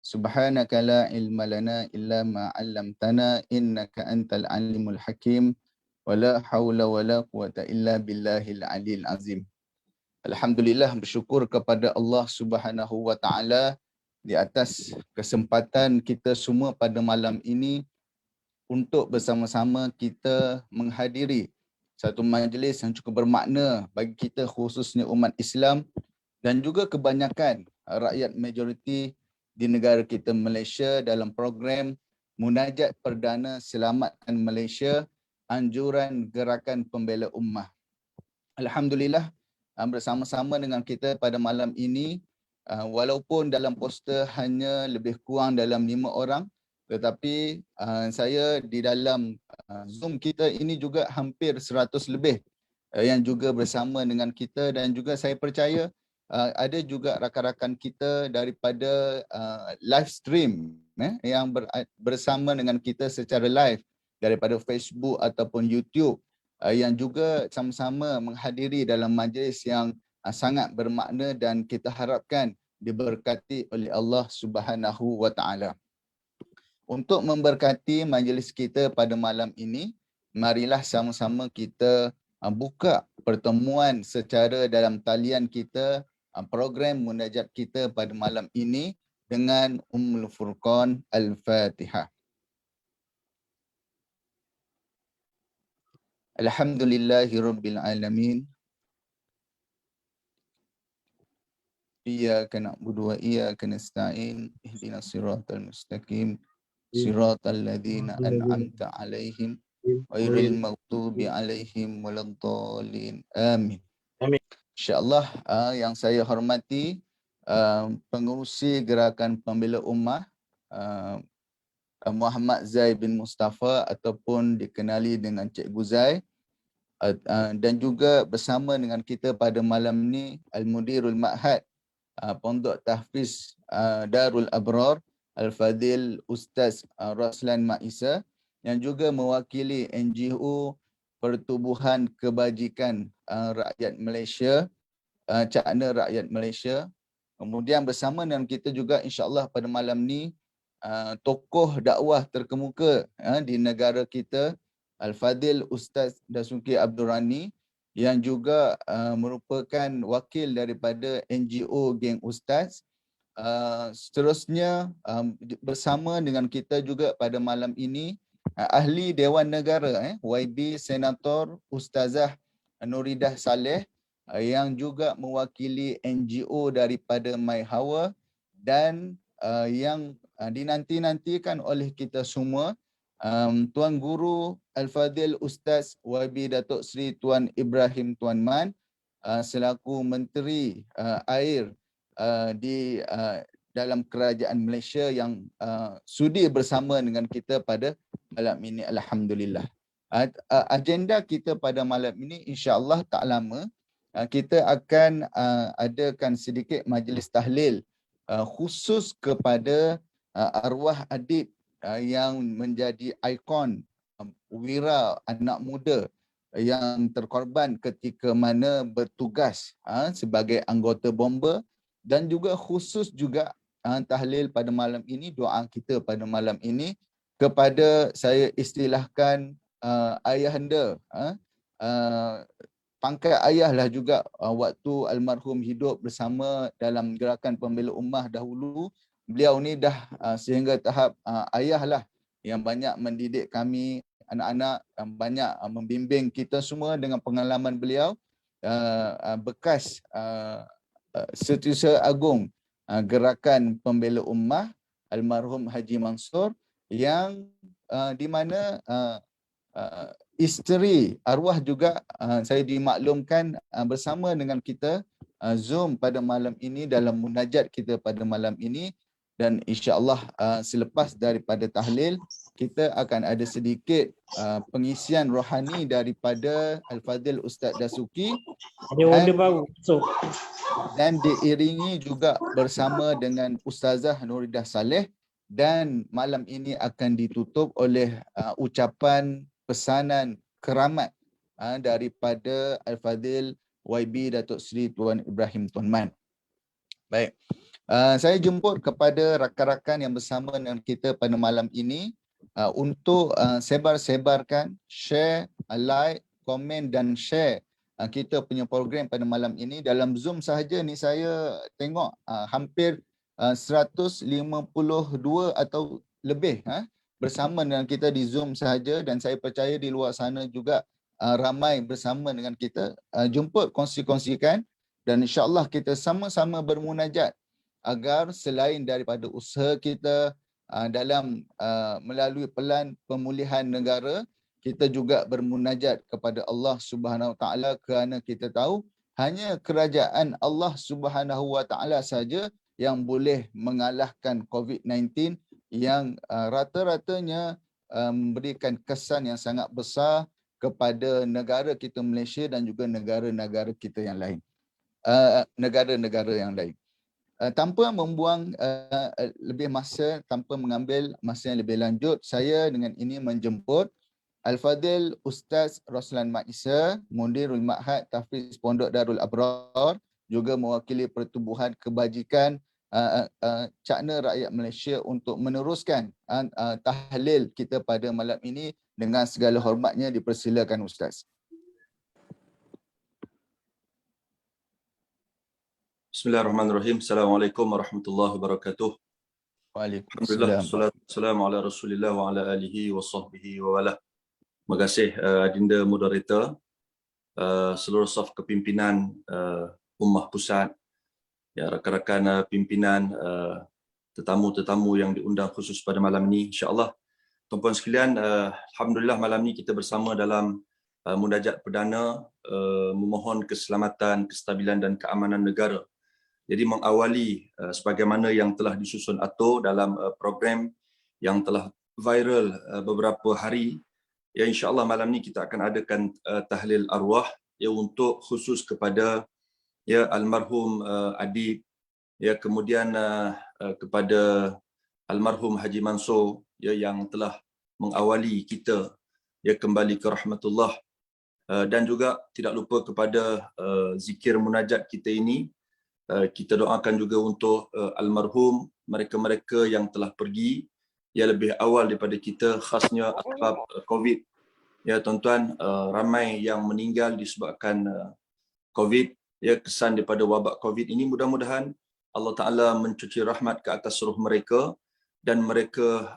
Subhanaka la ilma lana illa ma 'allamtana innaka antal alimul hakim. Wala haula wala quwata illa billahil aliyil azim. Alhamdulillah, bersyukur kepada Allah Subhanahu wa taala di atas kesempatan kita semua pada malam ini untuk bersama-sama kita menghadiri satu majlis yang cukup bermakna bagi kita, khususnya umat Islam dan juga kebanyakan rakyat majoriti di negara kita Malaysia, dalam program Munajat Perdana Selamatkan Malaysia, anjuran Gerakan Pembela Ummah. Alhamdulillah, bersama-sama dengan kita pada malam ini, walaupun dalam poster hanya lebih kurang dalam 5 orang, tetapi saya di dalam Zoom kita ini juga hampir 100 lebih yang juga bersama dengan kita, dan juga saya percaya ada juga rakan-rakan kita daripada live stream yang bersama dengan kita secara live daripada Facebook ataupun YouTube, yang juga sama-sama menghadiri dalam majlis yang sangat bermakna dan kita harapkan diberkati oleh Allah Subhanahu wa taala. Untuk memberkati majlis kita pada malam ini, marilah sama-sama kita buka pertemuan secara dalam talian kita, program munajat kita pada malam ini dengan Ummul Furqan Al-Fatihah. Alhamdulillahirabbil alamin. Iyyaka na'budu wa iyyaka nasta'in. Ihdinas siratal mustaqim. Siratal ladzina an'amta 'alaihim ghairil maghdubi 'alaihim waladdallin. Amin. Amin. Insya-Allah, yang saya hormati pengurusi Gerakan Pembela Ummah Muhammad Zai bin Mustafa ataupun dikenali dengan Cikgu Zai, dan juga bersama dengan kita pada malam ni Al-Mudirul Ma'had Pondok Tahfiz Darul Abrar Al-Fadil Ustaz Raslan Mak Isa, yang juga mewakili NGO Pertubuhan Kebajikan Rakyat Malaysia, Cakna Rakyat Malaysia. Kemudian bersama dengan kita juga insya-Allah pada malam ni tokoh dakwah terkemuka di negara kita, Al-Fadil Ustaz Dasuki Abdul Rani, yang juga merupakan wakil daripada NGO Geng Ustaz. Seterusnya bersama dengan kita juga pada malam ini Ahli Dewan Negara YB Senator Ustazah Nuridah Saleh, yang juga mewakili NGO daripada My Hawa, dan yang dinanti-nantikan oleh kita semua, Tuan Guru Al-Fadil Ustaz YB Datuk Seri Tuan Ibrahim Tuan Man, selaku Menteri Air di dalam kerajaan Malaysia, yang sudi bersama dengan kita pada malam ini. Alhamdulillah. Agenda kita pada malam ini insya-Allah tak lama, kita akan adakan sedikit majlis tahlil khusus kepada arwah adib yang menjadi ikon wira anak muda yang terkorban ketika mana bertugas sebagai anggota bomba, dan juga khusus juga tahlil pada malam ini, doa kita pada malam ini kepada, saya istilahkan, ayahanda, pangkat ayah lah juga, waktu almarhum hidup bersama dalam Gerakan Pembela Ummah dahulu. Beliau ni dah sehingga tahap ayah lah yang banyak mendidik kami anak-anak, banyak membimbing kita semua dengan pengalaman beliau, bekas Setiausaha Agung Gerakan Pembela Ummah almarhum Haji Mansur, yang di mana isteri arwah juga saya dimaklumkan bersama dengan kita Zoom pada malam ini dalam munajat kita pada malam ini. Dan insya-Allah selepas daripada tahlil kita akan ada sedikit pengisian rohani daripada Al-Fadil Ustaz Dasuki, dan diiringi juga bersama dengan Ustazah Nuridah Saleh, dan malam ini akan ditutup oleh ucapan pesanan keramat daripada Al-Fadil YB Datuk Seri Tuan Ibrahim Tuan Man. Baik. Saya jemput kepada rakan-rakan yang bersama dengan kita pada malam ini untuk sebar-sebarkan, share, like, komen dan share kita punya program pada malam ini. Dalam Zoom sahaja ni saya tengok hampir 152 atau lebih bersama dengan kita di Zoom sahaja, dan saya percaya di luar sana juga ramai bersama dengan kita. Jemput, kongsi-kongsikan, dan insya-Allah kita sama-sama bermunajat agar selain daripada usaha kita dalam melalui pelan pemulihan negara, kita juga bermunajat kepada Allah Subhanahu Wa Taala, kerana kita tahu hanya kerajaan Allah Subhanahu Wa Taala saja yang boleh mengalahkan COVID-19 yang rata-ratanya memberikan kesan yang sangat besar kepada negara kita Malaysia dan juga negara-negara kita yang lain. Negara-negara yang lain. Tanpa membuang lebih masa, tanpa mengambil masa yang lebih lanjut, saya dengan ini menjemput Al-Fadhil Ustaz Roslan Mat Isa, Mudirul Ma'had Tahfiz Pondok Darul Abrar, juga mewakili Pertubuhan Kebajikan Cakna Rakyat Malaysia untuk meneruskan tahlil kita pada malam ini. Dengan segala hormatnya, dipersilakan Ustaz. Bismillahirrahmanirrahim. Assalamualaikum warahmatullahi wabarakatuh. Alhamdulillah, salatu wassalamu ala Rasulillah wa ala alihi wa sahbihi wa wala. Terima kasih adinda moderator, seluruh staf kepimpinan Ummah Pusat, ya, rakan-rakan pimpinan, tetamu-tetamu yang diundang khusus pada malam ini. InsyaAllah, tuan-puan sekalian, alhamdulillah malam ini kita bersama dalam munajat perdana memohon keselamatan, kestabilan dan keamanan negara. Jadi mengawali sebagaimana yang telah disusun atur dalam program yang telah viral beberapa hari, ya, insya-Allah malam ni kita akan adakan tahlil arwah, ya, untuk khusus kepada, ya, almarhum Adib, ya, kemudian kepada almarhum Haji Mansur, ya, yang telah mengawali kita, ya, kembali ke rahmatullah, dan juga tidak lupa kepada zikir munajat kita ini. Kita doakan juga untuk almarhum, mereka-mereka yang telah pergi, ya, lebih awal daripada kita, khasnya asbab COVID. Ya, tuan-tuan, ramai yang meninggal disebabkan COVID, ya, kesan daripada wabak COVID ini. Mudah-mudahan Allah Ta'ala mencuci rahmat ke atas seluruh mereka, dan mereka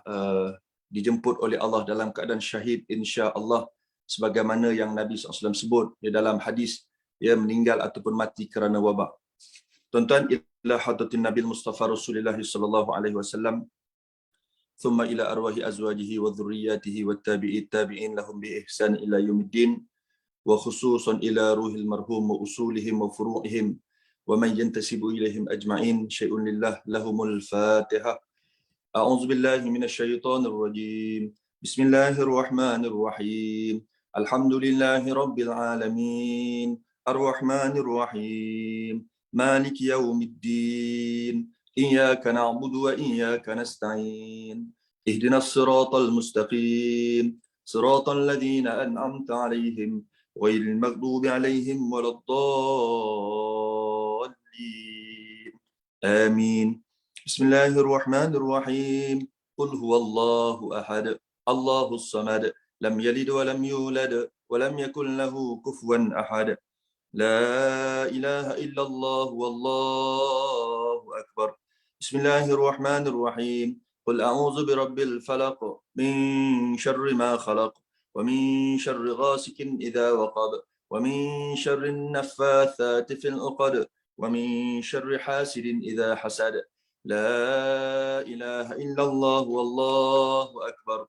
dijemput oleh Allah dalam keadaan syahid, insya-Allah, sebagaimana yang Nabi SAW sebut, ya, dalam hadis, ya, meninggal ataupun mati kerana wabak. Tuan-tuan, ila hadratin Nabi Mustafa Rasulullah sallallahu alaihi wasallam, thumma ila arwahi azwajihi wa dhurriyyatihi wa tabi'in lahum bi ihsan ila yaumiddin, wa khususan ila ruhil marhum wa usulihim wa furu'ihim wa man yantasibu ilaihim ajma'in, syai'un lillah, lahumul Fatihah. A'udzu billahi minasyaitonir rajim. Bismillahirrahmanirrahim. Alhamdulillahi rabbil alamin. Ar-Rahmanir Rahim. مالك يوم الدين إياك نعبد وإياك نستعين اهدنا الصراط المستقيم صراط الذين أنعمت عليهم غير المغضوب عليهم ولا الضالين آمين. بسم الله الرحمن الرحيم. قل هو الله أحد الله الصمد لم يلد ولم يولد ولم يكن له كفوا أحد لا إله إلا الله والله أكبر. بسم الله الرحمن الرحيم. قل أعوذ برب الفلق من شر ما خلق ومن شر غاسق إذا وقب ومن شر النفاثات في العقد ومن شر حاسد إذا حسد لا إله إلا الله والله أكبر.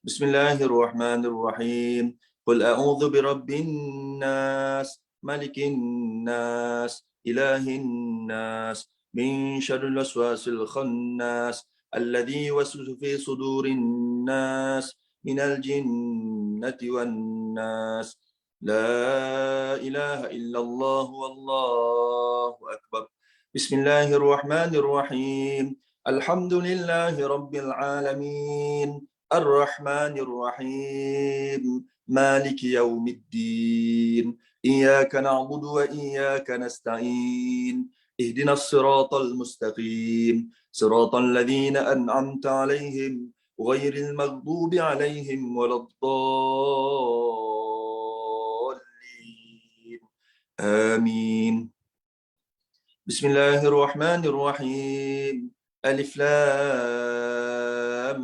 بسم الله الرحمن الرحيم. قل أعوذ برب الناس ملك الناس إله الناس من شر الوسواس الخناس الذي يوسوس في صدور الناس من الجنة والناس لا إله إلا الله والله أكبر. بسم الله الرحمن الرحيم. الحمد لله رب العالمين الرحمن الرحيم مالك يوم الدين إياك نعبد وإياك نستعين اهدنا الصراط المستقيم صراط الذين أنعمت عليهم غير المغضوب عليهم ولا الضالين آمين. بسم الله الرحمن الرحيم. ألف لام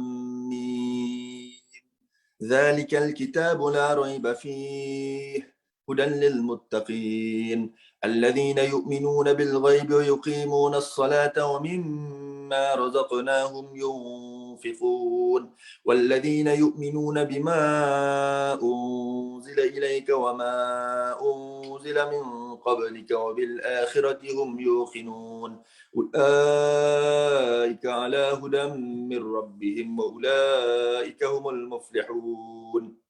ميم. ذلك الكتاب لا ريب فيه هدى للمتقين الذين يؤمنون بالغيب ويقيمون الصلاة ومما رزقناهم ينفقون والذين يؤمنون بما أنزل إليك وما أنزل من قبلك وبالآخرة هم يوقنون أولئك على هدى من ربهم وأولئك هم المفلحون.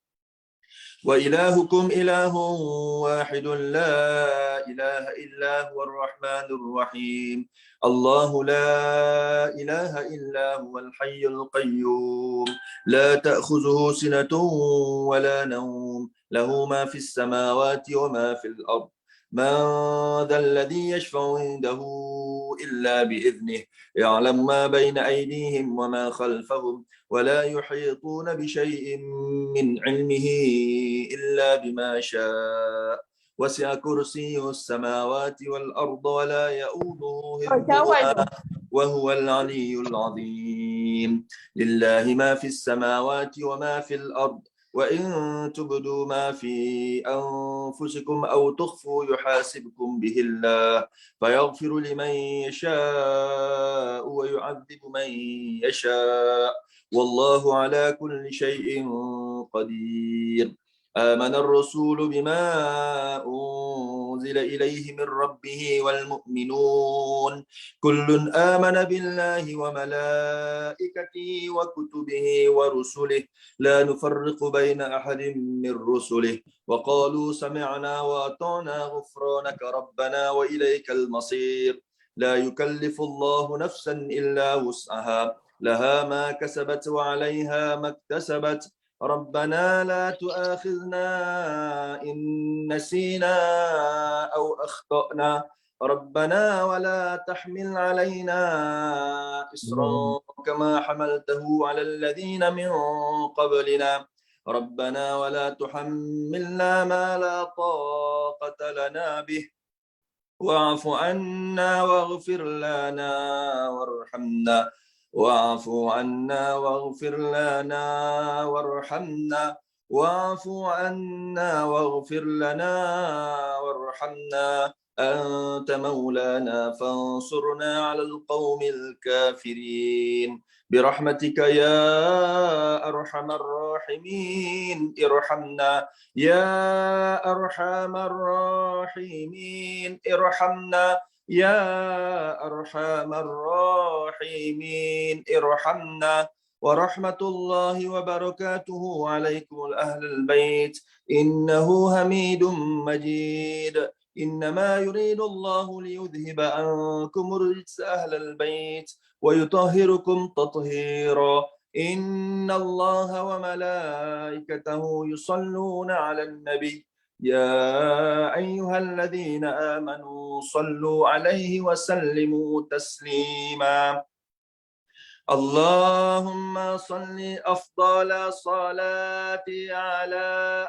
وإلهكم إله واحد لا إله إلا هو الرحمن الرحيم الله لا إله إلا هو الحي القيوم لا تأخذه سنة ولا نوم له ما في السماوات وما في الأرض من ذا الذي يشفع عنده إلا بإذنه يعلم ما بين أيديهم وما خلفهم ولا يحيطون بشيء من علمه إلا بما شاء وسع كرسيه السماوات والأرض ولا يؤوده حفظهما وهو العلي العظيم لله ما في السماوات وما في الأرض وإن تبدوا ما في أنفسكم أو تخفوا يحاسبكم به الله فيغفر لمن يشاء ويعذب من يشاء والله على كل شيء قدير. آمن الرسول بما أنزل إليه من ربه والمؤمنون كل آمن بالله وملائكته وكتبه ورسله لا نفرق بين أحد من رسله وقالوا سمعنا وأطعنا غفرانك ربنا وإليك المصير لا يكلف الله نفسا إلا وسعها لها ما كسبت وعليها ما اكتسبت ربنا لا تؤاخذنا إن نسينا أو أخطأنا ربنا ولا تحمل علينا إصرا كما حملته على الذين من قبلنا ربنا ولا تحملنا ما لا طاقة لنا به واعف عنا واغفر لنا وارحمنا واعف عنا واغفر لنا وارحمنا واعف عنا واغفر لنا وارحمنا أنت مولانا فانصرنا على القوم الكافرين برحمتك يا أرحم الراحمين ارحمنا يا أرحم الراحمين ارحمنا يا أرحم الراحمين ارحمنا ورحمة الله وبركاته عليكم أهل البيت إنه حميد مجيد إنما يريد الله ليذهب عنكم الرجس أهل البيت ويطهركم تطهيرا إن الله وملائكته يصلون على النبي يا أيها الذين آمنوا صلوا عليه وسلموا تسليما اللهم صل أفضل صلاة على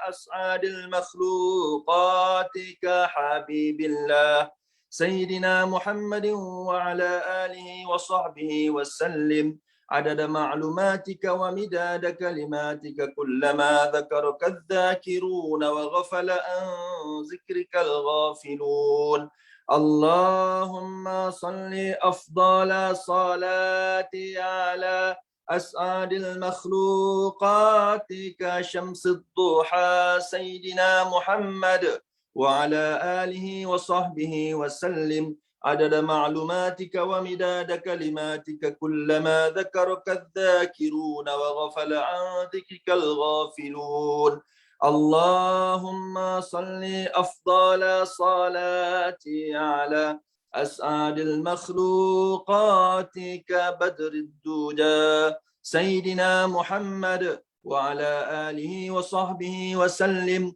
أسعد المخلوقات كحبيب الله سيدنا محمد وعلى آله وصحبه وسلم عدد معلوماتك ومداد كلماتك كلما ذكرك الذاكرون وغفل عن ذكرك الغافلون اللهم صل أفضل صلاة على أسعد المخلوقات كشمس الضحى سيدنا محمد وعلى آله وصحبه وسلم عدد معلوماتك ومداد كلماتك كلما ذكرك الذاكرون وغفل عن ذكرك الغافلون اللهم صل أفضل صلاة على أسعد المخلوقات كبدر الدجى سيدنا محمد وعلى آله وصحبه وسلم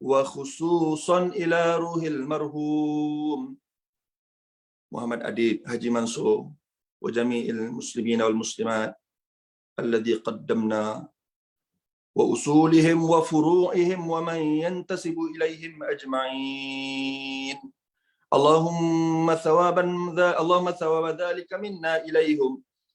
وخصوصا إلى روح المرحوم محمد أديب حجي منصور وجميع المسلمين والمسلمات الذي قدمنا وأصولهم وفروعهم ومن ينتسب إليهم أجمعين. اللهم ثواب ذلك منا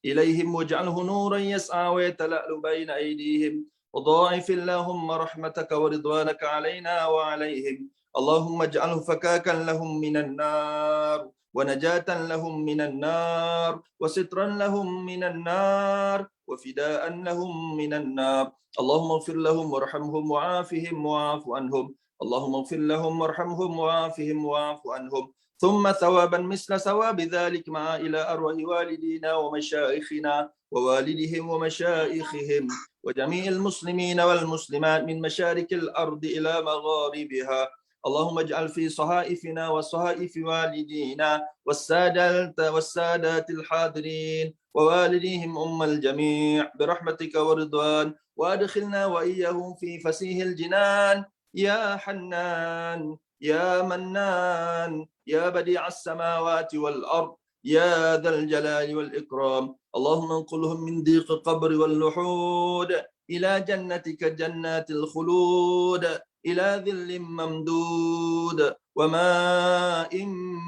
إليهم واجعله نورا يسعى ويتلألؤ بين أيديهم وضاعف اللهم رحمتك ورضوانك علينا وعليهم. اللهم اجعله فكاكا لهم من النار ونجاة لهم من النار وسترا لهم من النار وفداء لهم من النار. اللهم اغفر لهم وارحمهم وعافهم واعف عنهم. اللهم اغفر لهم وارحمهم وعافهم واعف عنهم. ثم ثوابا مثل ثواب ذلك مع إلى أرواح والدينا ومشايخنا ووالدهم ومشايخهم وجميع المسلمين والمسلمات من مشارق الأرض إلى مغاربها. اللهم اجعل في صحائفنا وصحائف والدينا والسادات الحاضرين ووالديهم الجميع برحمتك ورضوان، وأدخلنا وإياهم في فسيح الجنان يا حنان يا منان يا بديع السماوات والأرض يا ذا الجلال والإكرام. اللهم انقلهم من ضيق القبر واللحود إلى جنتك جنات الخلود إلى ظل ممدود وماء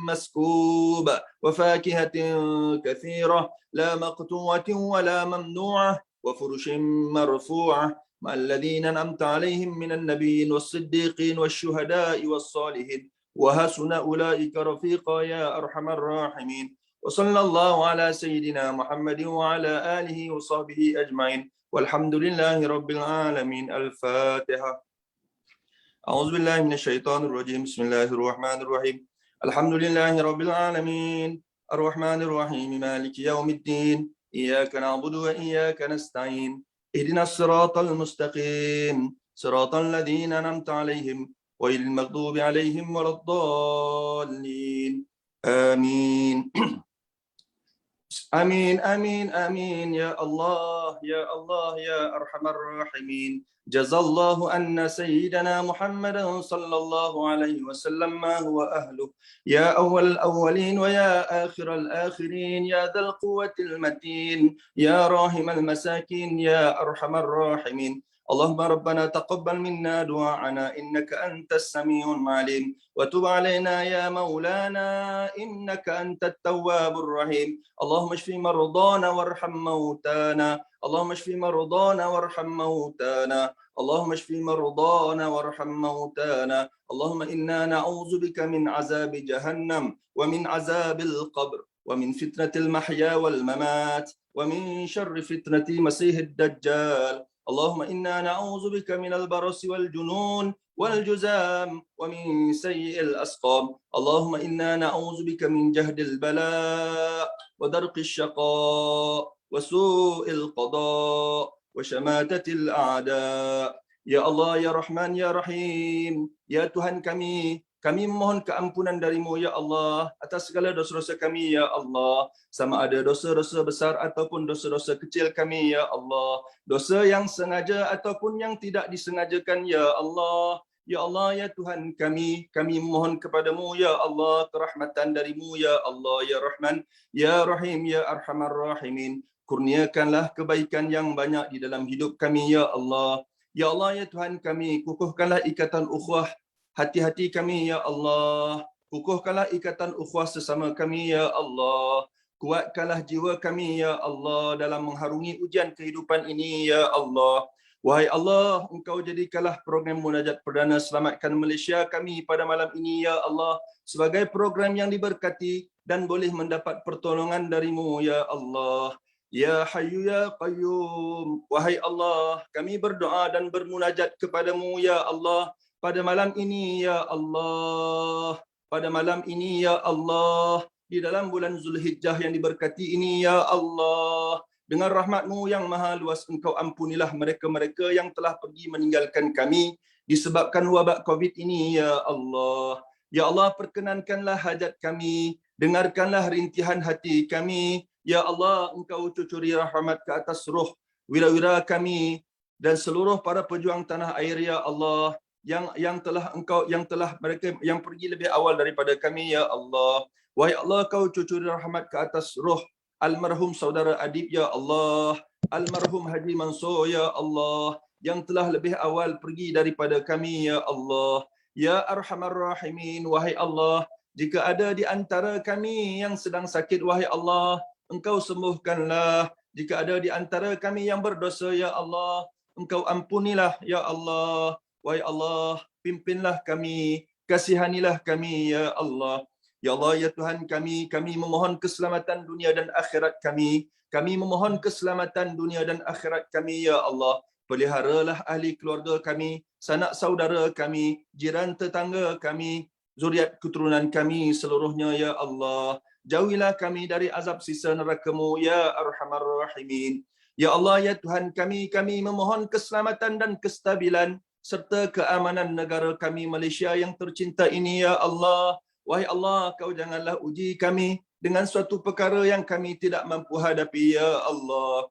مسكوب وفاكهة كثيرة لا مقطوعة ولا ممنوعة وفرش مرفوعة مع الذين أنعمت عليهم من النبيين والصديقين والشهداء والصالحين وحسن أولئك رفيقا يا أرحم الراحمين. وصلى الله على سيدنا محمد وعلى آله وصحبه أجمعين والحمد لله رب العالمين. الفاتحة. أعوذ بالله من الشيطان الرجيم. بسم الله الرحمن الرحيم. الحمد لله رب العالمين الرحمن الرحيم مالك يوم الدين إياك نعبد وإياك نستعين اهدنا الصراط المستقيم صراط الذين أنعمت عليهم غير المغضوب عليهم ولا الضالين آمين. آمين آمين آمين يا الله يا الله يا أرحم الراحمين. جزا الله أن سيدنا محمدا صلى الله عليه وسلم ما هو أهله يا أول الأولين ويا آخر الآخرين يا ذا القوة المتين يا راحم المساكين يا أرحم الراحمين. اللهم ربنا تقبل منا دعاءنا إنك أنت السميع العليم وتب علينا يا مولانا إنك أنت التواب الرحيم. اللهم اشف مرضانا وارحم موتانا. اللهم اشف مرضانا وارحم موتانا. اللهم اشف مرضانا وارحم موتانا. اللهم إنا نعوذ بك من عذاب جهنم ومن عذاب القبر ومن فتنة المحيا والممات ومن شر فتنة مسيح الدجال. اللهم إنا نعوذ بك من البرص والجنون والجزام ومن سيء الأسقام. اللهم إنا نعوذ بك من جهد البلاء ودرق الشقاء وسوء القضاء وشماتة الأعداء. Ya Allah, Ya Rahman, Ya Rahim, Ya Tuhan kami memohon keampunan darimu, Ya Allah, atas segala dosa-dosa kami, Ya Allah. Sama ada dosa-dosa besar ataupun dosa-dosa kecil kami, Ya Allah. Dosa yang sengaja ataupun yang tidak disengajakan, Ya Allah. Ya Allah, Ya Tuhan kami memohon kepadamu, Ya Allah, kerahmatan darimu, Ya Allah, Ya Rahman, Ya Rahim, Ya Arhamar Rahimin. Kurniakanlah kebaikan yang banyak di dalam hidup kami, Ya Allah. Ya Allah, Ya Tuhan kami, kukuhkanlah ikatan ukhuwah hati-hati kami, Ya Allah. Kukuhkanlah ikatan ukhuwah sesama kami, Ya Allah. Kuatkanlah jiwa kami, Ya Allah, dalam mengharungi ujian kehidupan ini, Ya Allah. Wahai Allah, Engkau jadikanlah program Munajat Perdana Selamatkan Malaysia kami pada malam ini, Ya Allah, sebagai program yang diberkati dan boleh mendapat pertolongan darimu, Ya Allah. Ya Hayyu Ya Qayyum. Wahai Allah, kami berdoa dan bermunajat kepadamu, Ya Allah, pada malam ini, Ya Allah. Pada malam ini, Ya Allah, di dalam bulan Zulhijjah yang diberkati ini, Ya Allah. Dengan rahmat-Mu yang maha luas, Engkau ampunilah mereka-mereka yang telah pergi meninggalkan kami disebabkan wabak COVID ini, Ya Allah. Ya Allah, perkenankanlah hajat kami, dengarkanlah rintihan hati kami. Ya Allah, Engkau cucuri rahmat ke atas roh wira-wira kami dan seluruh para pejuang tanah air, Ya Allah. yang telah mereka yang pergi lebih awal daripada kami, ya Allah. Wahai Allah, kau cucuri rahmat ke atas roh almarhum saudara Adib, ya Allah. Almarhum Haji Mansur, ya Allah, yang telah lebih awal pergi daripada kami, ya Allah. Ya Arhamar Rahimin, wahai Allah, jika ada di antara kami yang sedang sakit, wahai Allah, Engkau sembuhkanlah. Jika ada di antara kami yang berdosa, ya Allah, Engkau ampunilah, ya Allah. Wahai Allah, pimpinlah kami, kasihanilah kami, ya Allah. Ya Allah, ya Tuhan kami memohon keselamatan dunia dan akhirat kami. Kami memohon keselamatan dunia dan akhirat kami, ya Allah. Peliharalah ahli keluarga kami, sanak saudara kami, jiran tetangga kami, zuriat keturunan kami seluruhnya, ya Allah. Jauhilah kami dari azab sisa neraka-Mu, ya Arhamar Rahimin. Ya Allah, ya Tuhan kami memohon keselamatan dan kestabilan serta keamanan negara kami Malaysia yang tercinta ini, ya Allah. Wahai Allah, Kau janganlah uji kami dengan suatu perkara yang kami tidak mampu hadapi, ya Allah.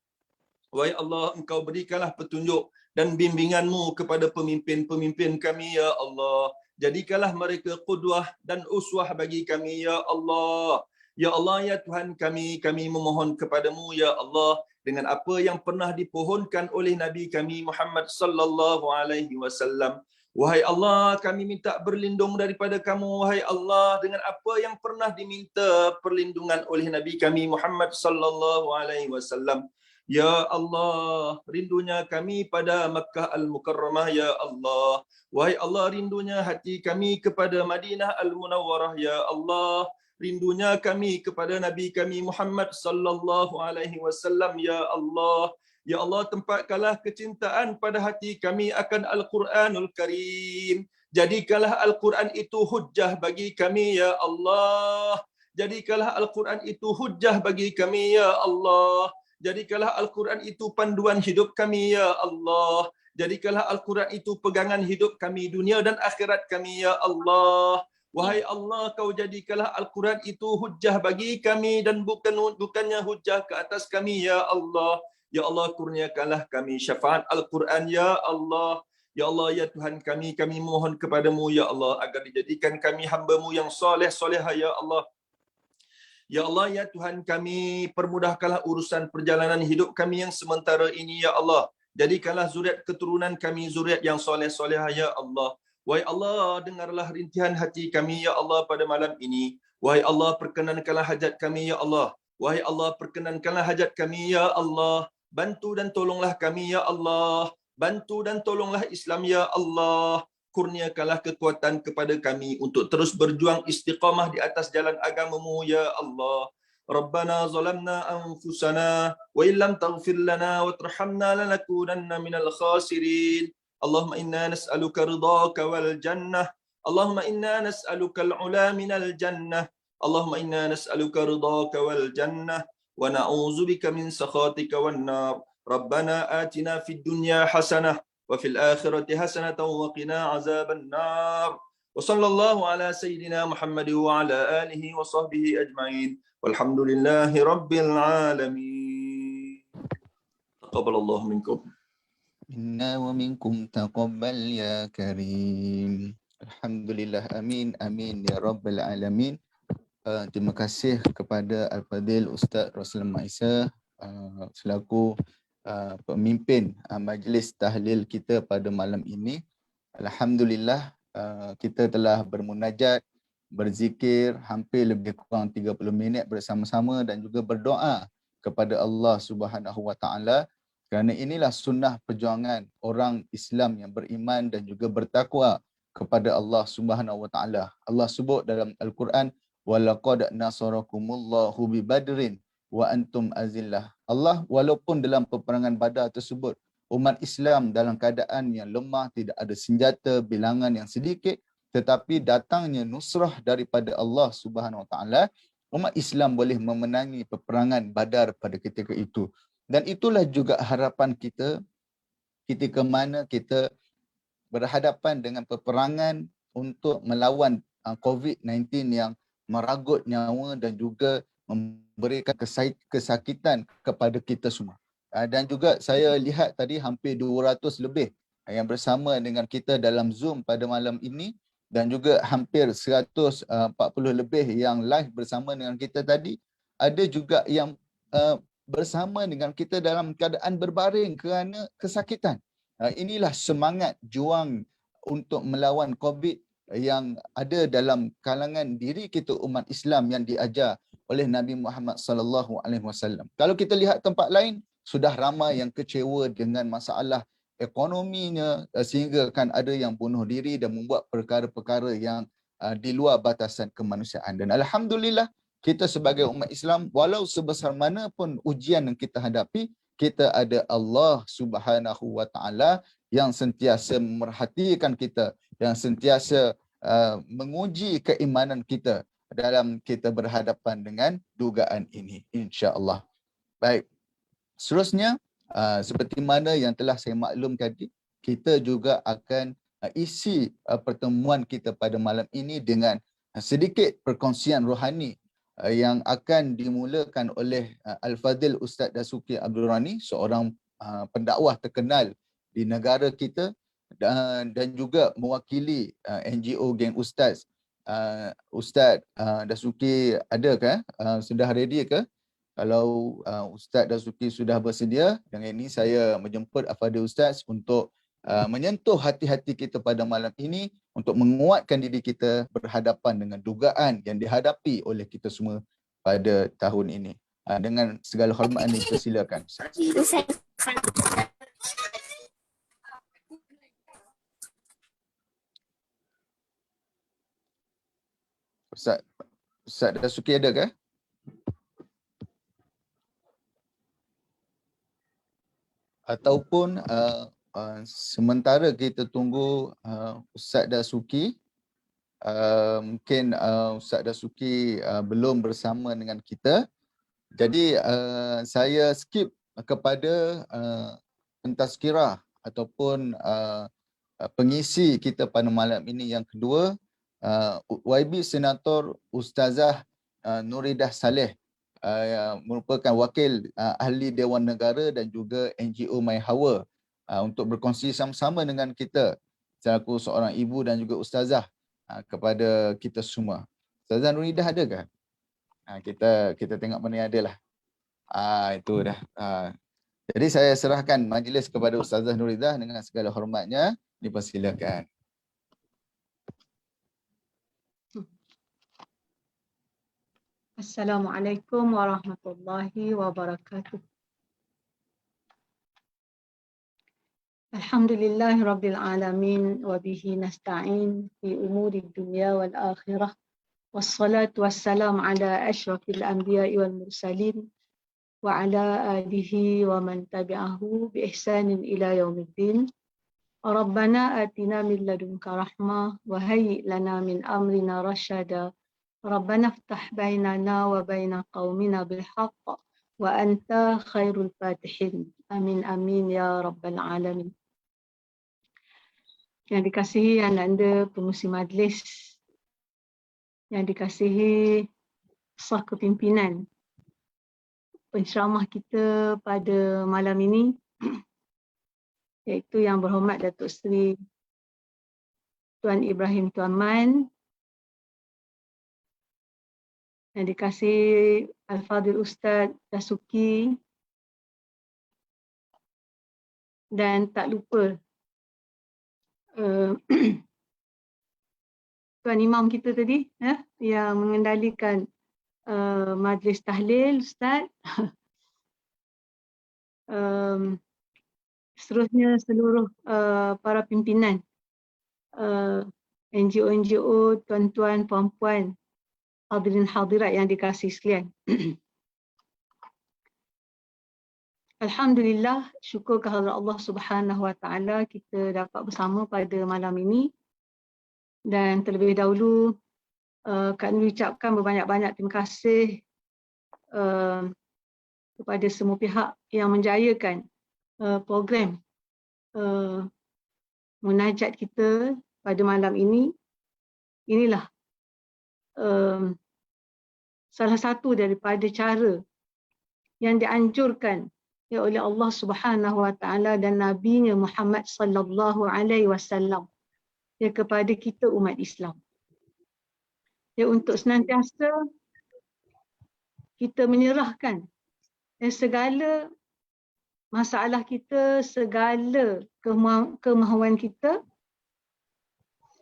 Wahai Allah, Engkau berikanlah petunjuk dan bimbingan-Mu kepada pemimpin-pemimpin kami, ya Allah. Jadikanlah mereka qudwah dan uswah bagi kami, ya Allah. Ya Allah, ya Tuhan kami memohon kepadamu, ya Allah, dengan apa yang pernah dipohonkan oleh Nabi kami Muhammad sallallahu alaihi wasallam. Wahai Allah, kami minta berlindung daripada kamu, wahai Allah, dengan apa yang pernah diminta perlindungan oleh Nabi kami Muhammad sallallahu alaihi wasallam. Ya Allah, rindunya kami pada Makkah Al-Mukarramah, ya Allah. Wahai Allah, rindunya hati kami kepada Madinah Al-Munawwarah, ya Allah. Rindunya kami kepada Nabi kami Muhammad sallallahu alaihi wasallam, ya Allah. Ya Allah, tempatkanlah kecintaan pada hati kami akan Al-Quranul Karim. Jadikanlah Al-Quran itu hujjah bagi kami, ya Allah. Jadikanlah Al-Quran itu hujjah bagi kami, ya Allah. Jadikanlah Al-Quran itu panduan hidup kami, ya Allah. Jadikanlah Al-Quran itu pegangan hidup kami dunia dan akhirat kami, ya Allah. Wahai Allah, Kau jadikanlah Al-Quran itu hujjah bagi kami dan bukannya hujjah ke atas kami, ya Allah. Ya Allah, kurniakanlah kami syafaat Al-Quran, ya Allah. Ya Allah, ya Tuhan kami mohon kepadamu, ya Allah, agar dijadikan kami hamba-Mu yang soleh-solehah, ya Allah. Ya Allah, ya Tuhan kami, permudahkanlah urusan perjalanan hidup kami yang sementara ini, ya Allah. Jadikanlah zuriat keturunan kami zuriat yang soleh-solehah, ya Allah. Wahai Allah, dengarlah rintihan hati kami, ya Allah, pada malam ini. Wahai Allah, perkenankanlah hajat kami, ya Allah. Wahai Allah, perkenankanlah hajat kami, ya Allah. Bantu dan tolonglah kami, ya Allah. Bantu dan tolonglah Islam, ya Allah. Kurniakanlah kekuatan kepada kami untuk terus berjuang istiqamah di atas jalan agama-Mu, ya Allah. Rabbana zalamna anfusana wa illam taghfir lana wa tarhamna lanakunanna minal khasirin. Allahumma inna nas'aluka ridhaka wal jannah. Allahumma inna nas'aluka al-'ula minal jannah. Allahumma inna nas'aluka ridhaka wal jannah wa na'udzubika min sakhatika wan nar. Rabbana atina fid dunya hasanah wa fil akhirati hasanatan wa qina azaban nar. Wa sallallahu ala sayyidina Muhammad wa ala alihi wa sahbihi ajma'in. Walhamdulillahi rabbil alamin. Taqabbalallahu minkum. Inna wa minkum taqabbal ya karim. Alhamdulillah, amin amin ya rabbal alamin. Terima kasih kepada Al-Fadhil Ustaz Roslan Maisa selaku pemimpin majlis tahlil kita pada malam ini. Alhamdulillah, kita telah bermunajat, berzikir hampir lebih kurang 30 minit bersama-sama dan juga berdoa kepada Allah Subhanahu Wa Taala, kerana inilah sunnah perjuangan orang Islam yang beriman dan juga bertakwa kepada Allah Subhanahu Wa Taala. Allah sebut dalam Al-Quran, walaqad nasarakumullahu bi badrin wa antum azillah. Allah walaupun dalam peperangan Badar tersebut umat Islam dalam keadaan yang lemah, tidak ada senjata, bilangan yang sedikit, tetapi datangnya nusrah daripada Allah Subhanahu Wa Taala, umat Islam boleh memenangi peperangan Badar pada ketika itu. Dan itulah juga harapan kita ketika mana kita berhadapan dengan peperangan untuk melawan COVID-19 yang meragut nyawa dan juga memberikan kesakitan kepada kita semua. Dan juga saya lihat tadi hampir 200 lebih yang bersama dengan kita dalam Zoom pada malam ini, dan juga hampir 140 lebih yang live bersama dengan kita tadi. Ada juga yang bersama dengan kita dalam keadaan berbaring kerana kesakitan. Inilah semangat juang untuk melawan COVID yang ada dalam kalangan diri kita umat Islam yang diajar oleh Nabi Muhammad SAW. Kalau kita lihat tempat lain, sudah ramai yang kecewa dengan masalah ekonominya, sehingga kan ada yang bunuh diri dan membuat perkara-perkara yang di luar batasan kemanusiaan. Dan alhamdulillah, kita sebagai umat Islam, walau sebesar mana pun ujian yang kita hadapi, kita ada Allah Subhanahu wa taala yang sentiasa memerhatikan kita, yang sentiasa menguji keimanan kita dalam kita berhadapan dengan dugaan ini, insya-Allah. Baik. Seterusnya, seperti mana yang telah saya maklum tadi, kita juga akan isi pertemuan kita pada malam ini dengan sedikit perkongsian rohani yang akan dimulakan oleh Al-Fadhil Ustaz Dasuki Abdul Rani, seorang pendakwah terkenal di negara kita, dan juga mewakili NGO Geng Ustaz. Ustaz Dasuki ada ke? Sudah ready ke? Kalau Ustaz Dasuki sudah bersedia, dengan ini saya menjemput Al-Fadhil Ustaz untuk menyentuh hati-hati kita pada malam ini untuk menguatkan diri kita berhadapan dengan dugaan yang dihadapi oleh kita semua pada tahun ini. Dengan segala hormat ini, persilakan. Ustaz Dasuki ada ke? Ataupun sementara kita tunggu Ustaz Dasuki, mungkin Ustaz Dasuki belum bersama dengan kita. Jadi saya skip kepada pentazkirah ataupun pengisi kita pada malam ini yang kedua, YB Senator Ustazah Nuridah Saleh, merupakan wakil ahli Dewan Negara dan juga NGO My Hawa, untuk berkongsi sama-sama dengan kita selaku seorang ibu dan juga ustazah kepada kita semua. Ustazah Nuridah ada ke? Kita tengok mana ada lah. Itu dah. Jadi saya serahkan majlis kepada Ustazah Nuridah dengan segala hormatnya. Dipersilakan. Assalamualaikum warahmatullahi wabarakatuh. Alhamdulillahi rabbil alamin wa bihi nasta'in fi umuri dunya wal akhirah. Wassalatu wassalam ala asyrafil anbiya'i wal mursalin wa ala alihi wa man tabi'ahu bi ihsanin ila yaumiddin. Rabbana atina min ladunka rahmah wa hayyi lana min amrina rasyada. Rabbana ftah bainana wa baina qaumina bil haqq wa anta khairul fatihin. Amin amin ya rabbal alamin. Yang dikasihi anda pengurusi majlis, yang dikasihi sah kepimpinan penceramah kita pada malam ini, iaitu yang berhormat Datuk Seri Tuan Ibrahim Tuan Man, yang dikasihi Al-Fadhil Ustaz Dasuki, dan tak lupa Tuan Imam kita tadi yang mengendalikan majlis tahlil, Ustaz. Seterusnya seluruh para pimpinan NGO-NGO, tuan-tuan, puan-puan, hadirin hadirat yang dikasihi sekalian. Alhamdulillah, syukur kehadrat Allah Subhanahu wa taala kita dapat bersama pada malam ini. Dan terlebih dahulu kami ucapkan berbanyak-banyak terima kasih kepada semua pihak yang menjayakan program munajat kita pada malam ini. Inilah salah satu daripada cara yang dianjurkan ya oleh Allah Subhanahu wa taala dan nabinya Muhammad sallallahu alaihi wasallam ya kepada kita umat Islam. Ya untuk senantiasa kita menyerahkan segala masalah kita, segala kemahuan kita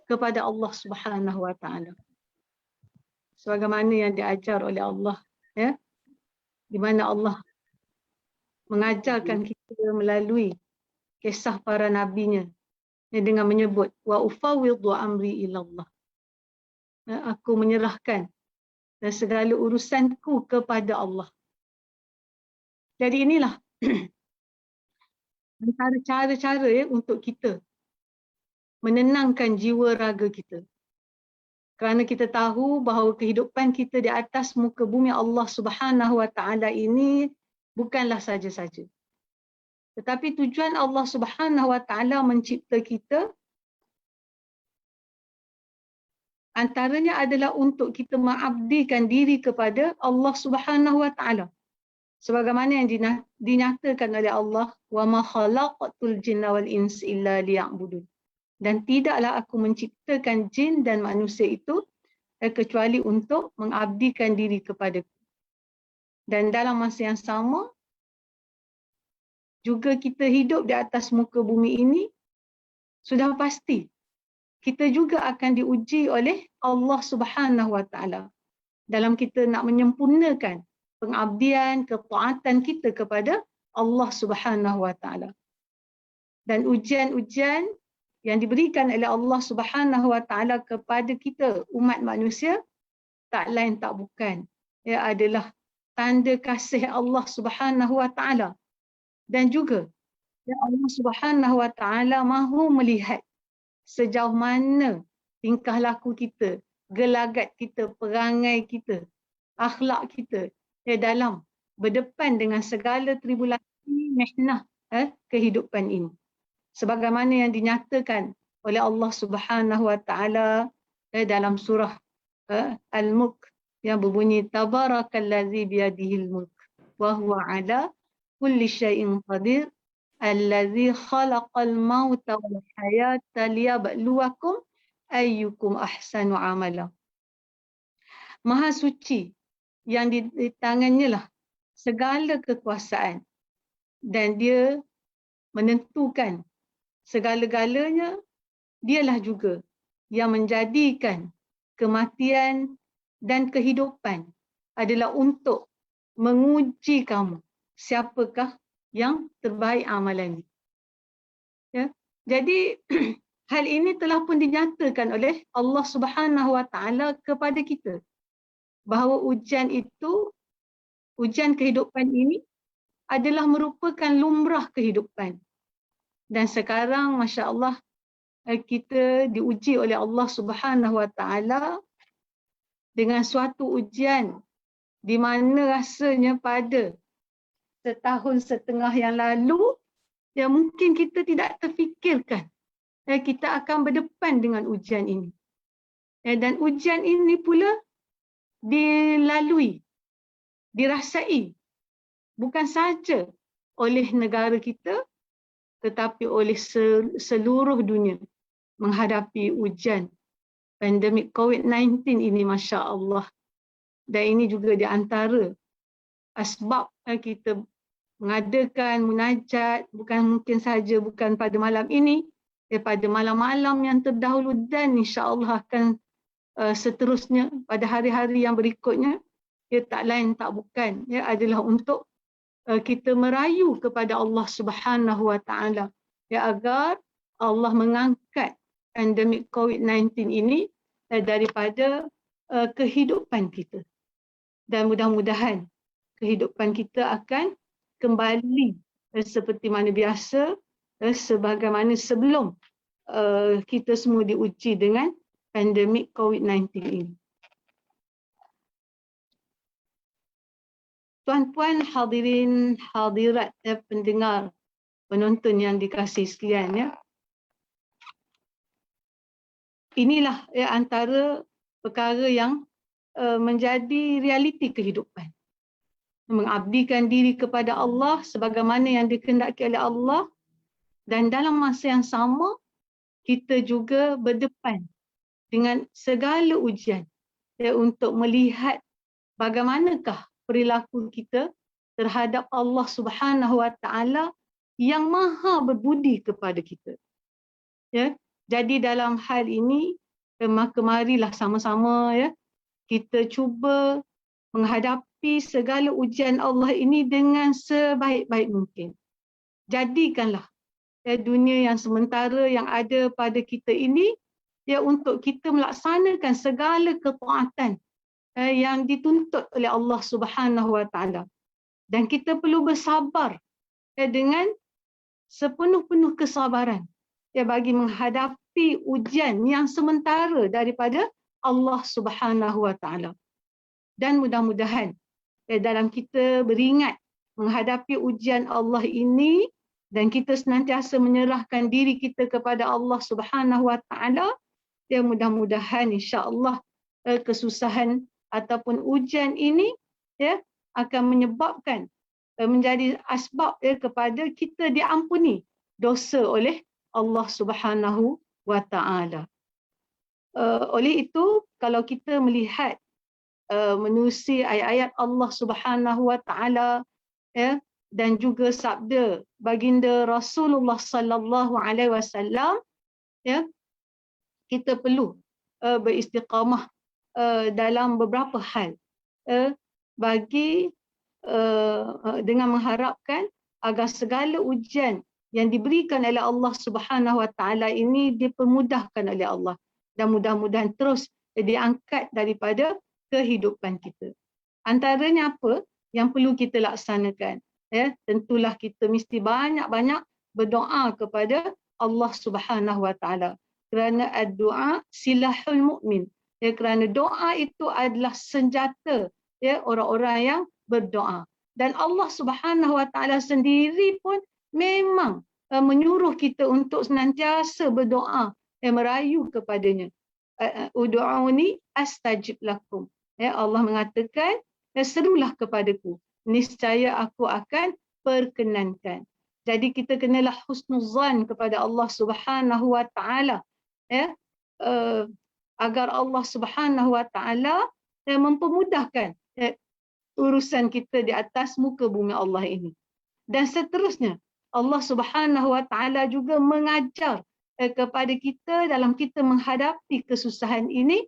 kepada Allah Subhanahu wa taala. Sebagaimana yang diajar oleh Allah, ya. Di mana Allah mengajarkan kita melalui kisah para nabinya dengan menyebut wa ufawwidhu amri ila Allah. Aku menyerahkan segala urusanku kepada Allah. Jadi inilah antara cara-cara untuk kita menenangkan jiwa raga kita. Kerana kita tahu bahawa kehidupan kita di atas muka bumi Allah Subhanahu wa taala ini bukanlah saja-saja. Tetapi tujuan Allah Subhanahu wa taala mencipta kita antaranya adalah untuk kita mengabdikan diri kepada Allah Subhanahu wa taala. Sebagaimana yang dinyatakan oleh Allah, wa ma khalaqatul jinna wal insa illa liya'budun. Dan tidaklah aku menciptakan jin dan manusia itu kecuali untuk mengabdikan diri kepadaku. Dan dalam masa yang sama, juga kita hidup di atas muka bumi ini, sudah pasti kita juga akan diuji oleh Allah Subhanahu wa taala dalam kita nak menyempurnakan pengabdian, ketaatan kita kepada Allah Subhanahu wa taala. Dan ujian-ujian yang diberikan oleh Allah Subhanahu wa taala kepada kita umat manusia tak lain tak bukan ia adalah tanda kasih Allah Subhanahu wa taala. Dan juga Allah Subhanahu wa taala mahu melihat sejauh mana tingkah laku kita, gelagat kita, perangai kita, akhlak kita dalam berdepan dengan segala tribulasi mihnah kehidupan ini. Sebagaimana yang dinyatakan oleh Allah Subhanahu wa taala dalam surah Al-Mulk yang berbunyi tabarakallazi biyadihil mulk wa huwa ala kulli syai'in qadir allazi khalaqal mauta wal hayata liyabluwakum ayyukum ahsanu amala. Maha suci yang di tangannya lah segala kekuasaan dan dia menentukan segala-galanya. Dialah juga yang menjadikan kematian dan kehidupan adalah untuk menguji kamu siapakah yang terbaik amalannya. Ya. Jadi hal ini telah pun dinyatakan oleh Allah Subhanahu wa taala kepada kita bahawa ujian itu, ujian kehidupan ini adalah merupakan lumrah kehidupan. Dan sekarang masya-Allah kita diuji oleh Allah Subhanahu wa taala dengan suatu ujian di mana rasanya pada setahun setengah yang lalu yang mungkin kita tidak terfikirkan kita akan berdepan dengan ujian ini. Dan ujian ini pula dilalui, dirasai bukan saja oleh negara kita tetapi oleh seluruh dunia menghadapi ujian pandemik COVID-19 ini, Masya Allah. Dan ini juga di antara asbab kita mengadakan munajat, bukan mungkin saja bukan pada malam ini, pada malam-malam yang terdahulu dan insya-Allah akan seterusnya pada hari-hari yang berikutnya, tak lain tak bukan adalah untuk kita merayu kepada Allah Subhanahu wa taala agar Allah mengangkat pandemik COVID-19 ini daripada kehidupan kita. Dan mudah-mudahan kehidupan kita akan kembali seperti mana biasa sebagaimana sebelum kita semua diuji dengan pandemik COVID-19 ini. Tuan-puan hadirin hadirat pendengar penonton yang dikasihi sekalian ya. Inilah antara perkara yang menjadi realiti kehidupan. mengabdikan diri kepada Allah sebagaimana yang dikehendaki oleh Allah, dan dalam masa yang sama kita juga berdepan dengan segala ujian untuk melihat bagaimanakah perilaku kita terhadap Allah Subhanahu Wa Taala yang maha berbudi kepada kita. Jadi dalam hal ini maka marilah sama-sama kita cuba menghadapi segala ujian Allah ini dengan sebaik-baik mungkin. Jadikanlah dunia yang sementara yang ada pada kita ini untuk kita melaksanakan segala ketaatan yang dituntut oleh Allah Subhanahu Wa Taala. Dan kita perlu bersabar dengan sepenuh-penuh kesabaran bagi menghadapi ujian yang sementara daripada Allah Subhanahu Wa Taala. Dan mudah-mudahan dalam kita beringat menghadapi ujian Allah ini dan kita senantiasa menyerahkan diri kita kepada Allah Subhanahu Wa Taala, mudah-mudahan insya-Allah kesusahan ataupun ujian ini akan menyebabkan menjadi asbab kepada kita diampuni dosa oleh Allah Subhanahu Wa Taala. Oleh itu, kalau kita melihat menerusi ayat-ayat Allah Subhanahu Wa Taala dan juga sabda baginda Rasulullah sallallahu alaihi wasallam, kita perlu beristiqamah dalam beberapa hal bagi dengan mengharapkan agar segala ujian yang diberikan oleh Allah Subhanahu Wa Taala ini dipermudahkan oleh Allah dan mudah-mudahan terus diangkat daripada kehidupan kita. Antaranya apa yang perlu kita laksanakan? Tentulah kita mesti banyak-banyak berdoa kepada Allah Subhanahu Wa Taala, kerana doa silahul mukmin. Kerana doa itu adalah senjata orang-orang yang berdoa. Dan Allah Subhanahu Wa Taala sendiri pun memang menyuruh kita untuk senantiasa berdoa, merayu kepadanya. Ud'uni astajib lakum. Allah mengatakan, serulah kepadaku, niscaya aku akan perkenankan. Jadi kita kenalah husnuzan kepada Allah Subhanahu Wa Taala, agar Allah Subhanahu Wa Taala mempermudahkan urusan kita di atas muka bumi Allah ini. Dan seterusnya, Allah Subhanahu Wa Taala juga mengajar kepada kita dalam kita menghadapi kesusahan ini,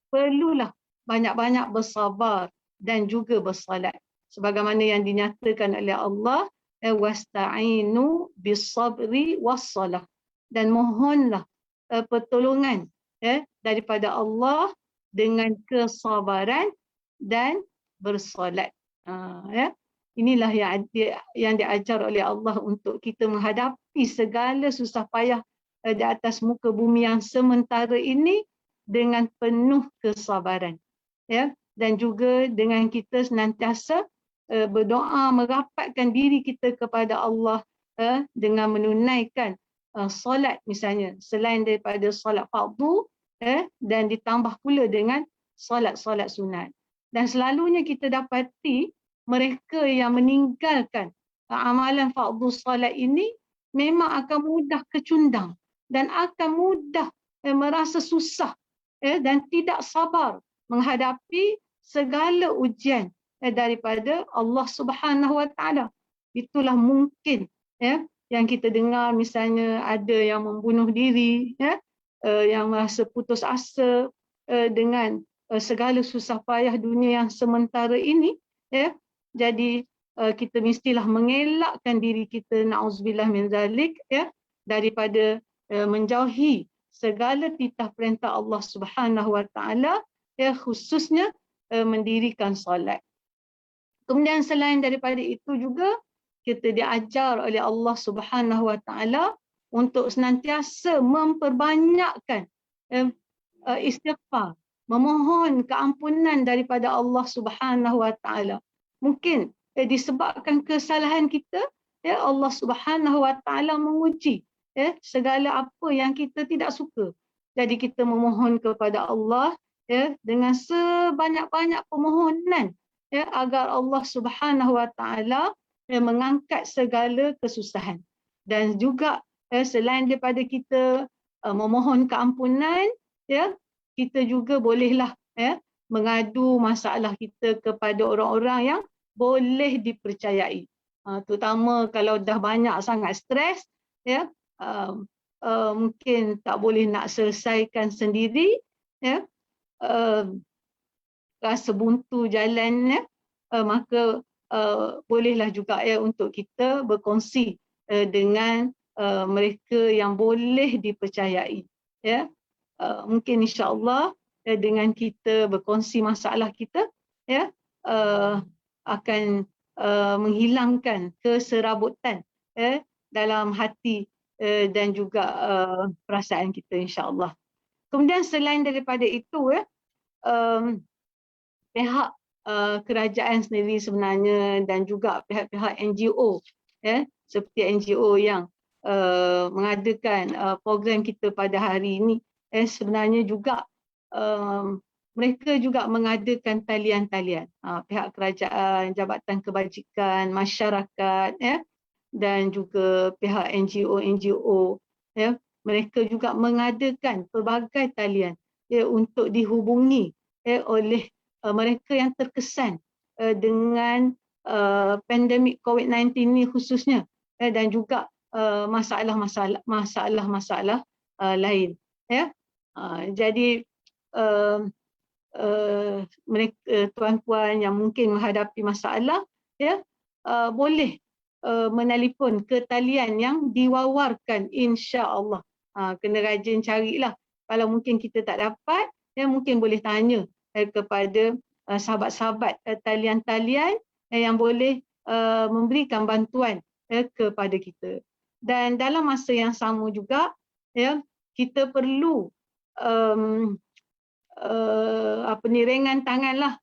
perlulah banyak-banyak bersabar dan juga bersalat. Sebagaimana yang dinyatakan oleh Allah, wasta'inu bis-sabri was-salah. Dan mohonlah pertolongan daripada Allah dengan kesabaran dan bersolat. Inilah yang diajar oleh Allah untuk kita menghadapi segala susah payah di atas muka bumi yang sementara ini dengan penuh kesabaran. Dan juga dengan kita senantiasa berdoa, merapatkan diri kita kepada Allah dengan menunaikan solat misalnya, selain daripada solat fardu, dan ditambah pula dengan solat-solat sunat. Dan selalunya kita dapati mereka yang meninggalkan amalan fardu solat ini memang akan mudah kecundang dan akan mudah merasa susah dan tidak sabar menghadapi segala ujian daripada Allah Subhanahu Wa Taala. Itulah mungkin yang kita dengar misalnya ada yang membunuh diri, yang merasa putus asa dengan segala susah payah dunia yang sementara ini. Jadi kita mestilah mengelakkan diri kita, na'udzubillah min zalik, daripada menjauhi segala titah perintah Allah Subhanahu Wa Taala, khususnya mendirikan solat. Kemudian selain daripada itu juga kita diajar oleh Allah Subhanahu Wa Taala untuk senantiasa memperbanyakkan istighfar, memohon keampunan daripada Allah Subhanahu Wa Taala. Mungkin disebabkan kesalahan kita, Allah Subhanahu Wa Taala menguji segala apa yang kita tidak suka. Jadi kita memohon kepada Allah dengan sebanyak-banyak permohonan agar Allah Subhanahu Wa Taala mengangkat segala kesusahan. Dan juga selain daripada kita memohon keampunan, kita juga bolehlah mengadu masalah kita kepada orang-orang yang boleh dipercayai. Terutama kalau dah banyak sangat stres, mungkin tak boleh nak selesaikan sendiri, rasa buntu jalannya, maka bolehlah juga untuk kita berkongsi dengan mereka yang boleh dipercayai. Mungkin insya-Allah dengan kita berkongsi masalah kita, akan menghilangkan keserabutan dalam hati dan juga perasaan kita, insya-Allah. Kemudian selain daripada itu, pihak kerajaan sendiri sebenarnya dan juga pihak-pihak NGO, seperti NGO yang mengadakan program kita pada hari ini, sebenarnya juga mereka juga mengadakan talian-talian, pihak kerajaan, jabatan kebajikan, masyarakat, dan juga pihak NGO, mereka juga mengadakan pelbagai talian untuk dihubungi oleh mereka yang terkesan dengan pandemik COVID-19 ini khususnya, dan juga masalah-masalah lain. Jadi mereka, tuan-puan yang mungkin menghadapi masalah, boleh menelefon ke talian yang diwawarkan, insya-Allah. Kena rajin carilah. Kalau mungkin kita tak dapat, mungkin boleh tanya kepada sahabat-sahabat talian-talian yang boleh memberikan bantuan kepada kita. Dan dalam masa yang sama juga, kita perlu ringan tanganlah,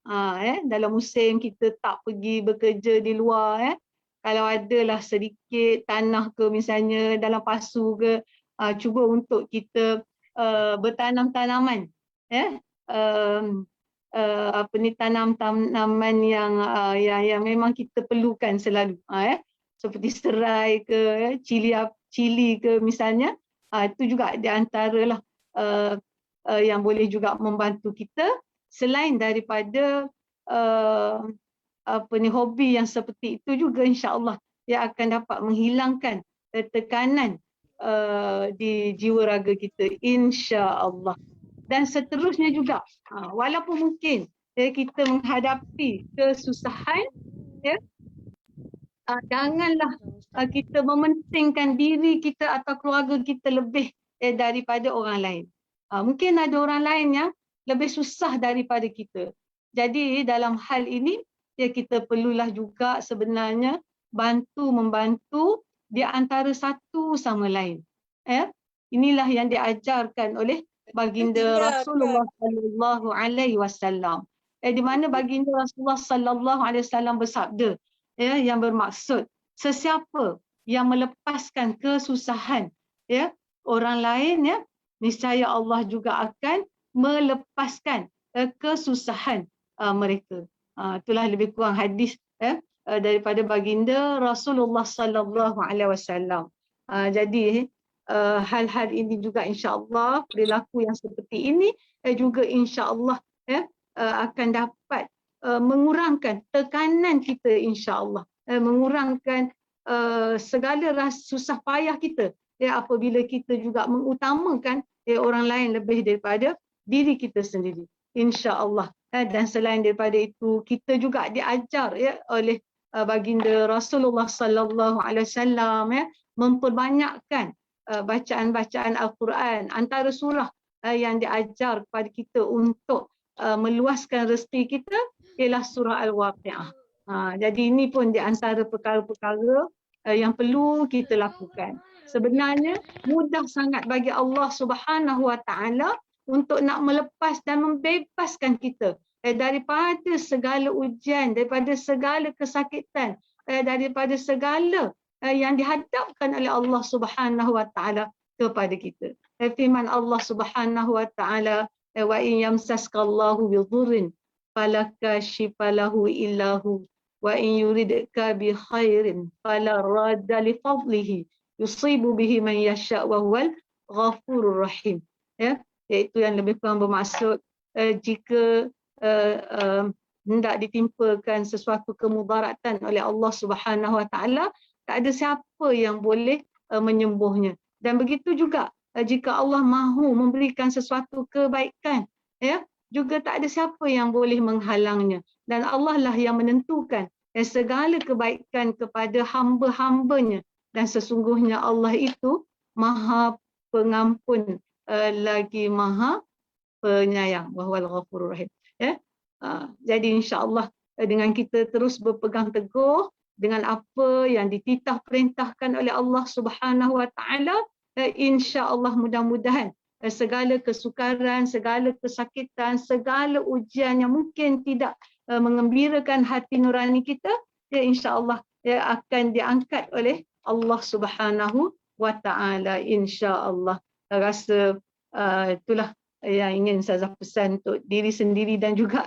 dalam musim kita tak pergi bekerja di luar, kalau adalah sedikit tanah ke misalnya dalam pasu ke, cuba untuk kita bertanam tanaman, tanaman yang memang kita perlukan selalu, seperti serai ke, cili ke misalnya, itu juga di antaralah yang boleh juga membantu kita selain daripada hobi yang seperti itu juga, insya-Allah dia akan dapat menghilangkan tekanan di jiwa raga kita, insya-Allah. Dan seterusnya juga, walaupun mungkin kita menghadapi kesusahan, janganlah kita mementingkan diri kita atau keluarga kita lebih daripada orang lain. Mungkin ada orang lain yang lebih susah daripada kita. Jadi dalam hal ini, kita perlulah juga sebenarnya membantu di antara satu sama lain. Inilah yang diajarkan oleh baginda Rasulullah sallallahu alaihi wasallam. Di mana baginda Rasulullah sallallahu alaihi wasallam bersabda, yang bermaksud sesiapa yang melepaskan kesusahan orang lain, niscaya Allah juga akan melepaskan kesusahan mereka. Itulah lebih kurang hadis daripada baginda Rasulullah sallallahu alaihi wasallam. Jadi hal-hal ini juga, insya-Allah, perilaku yang seperti ini juga insya-Allah akan dapat mengurangkan tekanan kita, insya-Allah, mengurangkan segala rasa susah payah kita apabila kita juga mengutamakan orang lain lebih daripada diri kita sendiri, insya-Allah. Dan selain daripada itu, kita juga diajar oleh baginda Rasulullah sallallahu alaihi wasallam memperbanyakkan bacaan-bacaan Al-Quran. Antara surah yang diajar kepada kita untuk meluaskan rezeki kita ialah surah Al-Waqi'ah. Jadi ini pun di antara perkara-perkara yang perlu kita lakukan. Sebenarnya mudah sangat bagi Allah Subhanahu Wa Taala untuk nak melepas dan membebaskan kita daripada segala ujian, daripada segala kesakitan, daripada segala yang dihadapkan oleh Allah Subhanahu Wa Taala kepada kita. Firman Allah Subhanahu Wa Taala, wa in yamsaskallahu bidhurrin falaka shifalahu illahu wa in yuridka bi khairin fala radda li fadlihi yusibu bihi man yasha wa huwal ghafurur rahim. Ya, iaitu yang lebih kurang bermaksud jika hendak ditimpakan sesuatu kemudaratan oleh Allah Subhanahu Wa Taala, tak ada siapa yang boleh menyembuhnya. Dan begitu juga jika Allah mahu memberikan sesuatu kebaikan, ya, juga tak ada siapa yang boleh menghalangnya. Dan Allah lah yang menentukan segala kebaikan kepada hamba-hambanya. Dan sesungguhnya Allah itu Maha Pengampun lagi Maha Penyayang. Wahwal Ghafurur Rahim. Ya. Jadi insya-Allah dengan kita terus berpegang teguh dengan apa yang dititah perintahkan oleh Allah Subhanahu Wa Taala, insya-Allah mudah-mudahan segala kesukaran, segala kesakitan, segala ujian yang mungkin tidak mengembirakan hati nurani kita, insya-Allah akan diangkat oleh Allah Subhanahu Wa Taala, insya-Allah. Rasa itulah yang ingin saya pesan untuk diri sendiri dan juga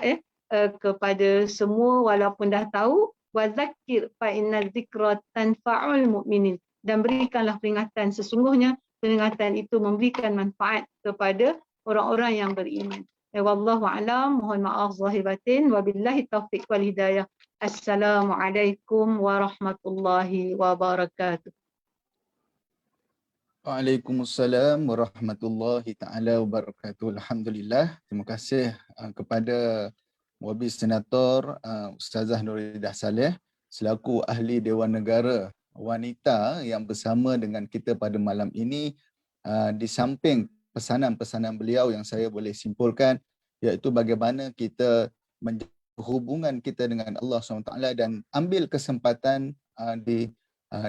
kepada semua, walaupun dah tahu, wazakir fa innal dzikra tanfa'ul mu'minin, dan berikanlah peringatan, sesungguhnya peringatan itu memberikan manfaat kepada orang-orang yang beriman. Wallahu a'lam, mohon maaf zahir batin, wabillahi taufiq wal hidayah. Assalamualaikum warahmatullahi wabarakatuh. Waalaikumsalam warahmatullahi taala wabarakatuh. Alhamdulillah. Terima kasih kepada Wabi Senator Ustazah Nuridah Saleh selaku ahli Dewan Negara wanita yang bersama dengan kita pada malam ini. Di samping pesanan-pesanan beliau yang saya boleh simpulkan, iaitu bagaimana kita menjaga hubungan kita dengan Allah SWT dan ambil kesempatan di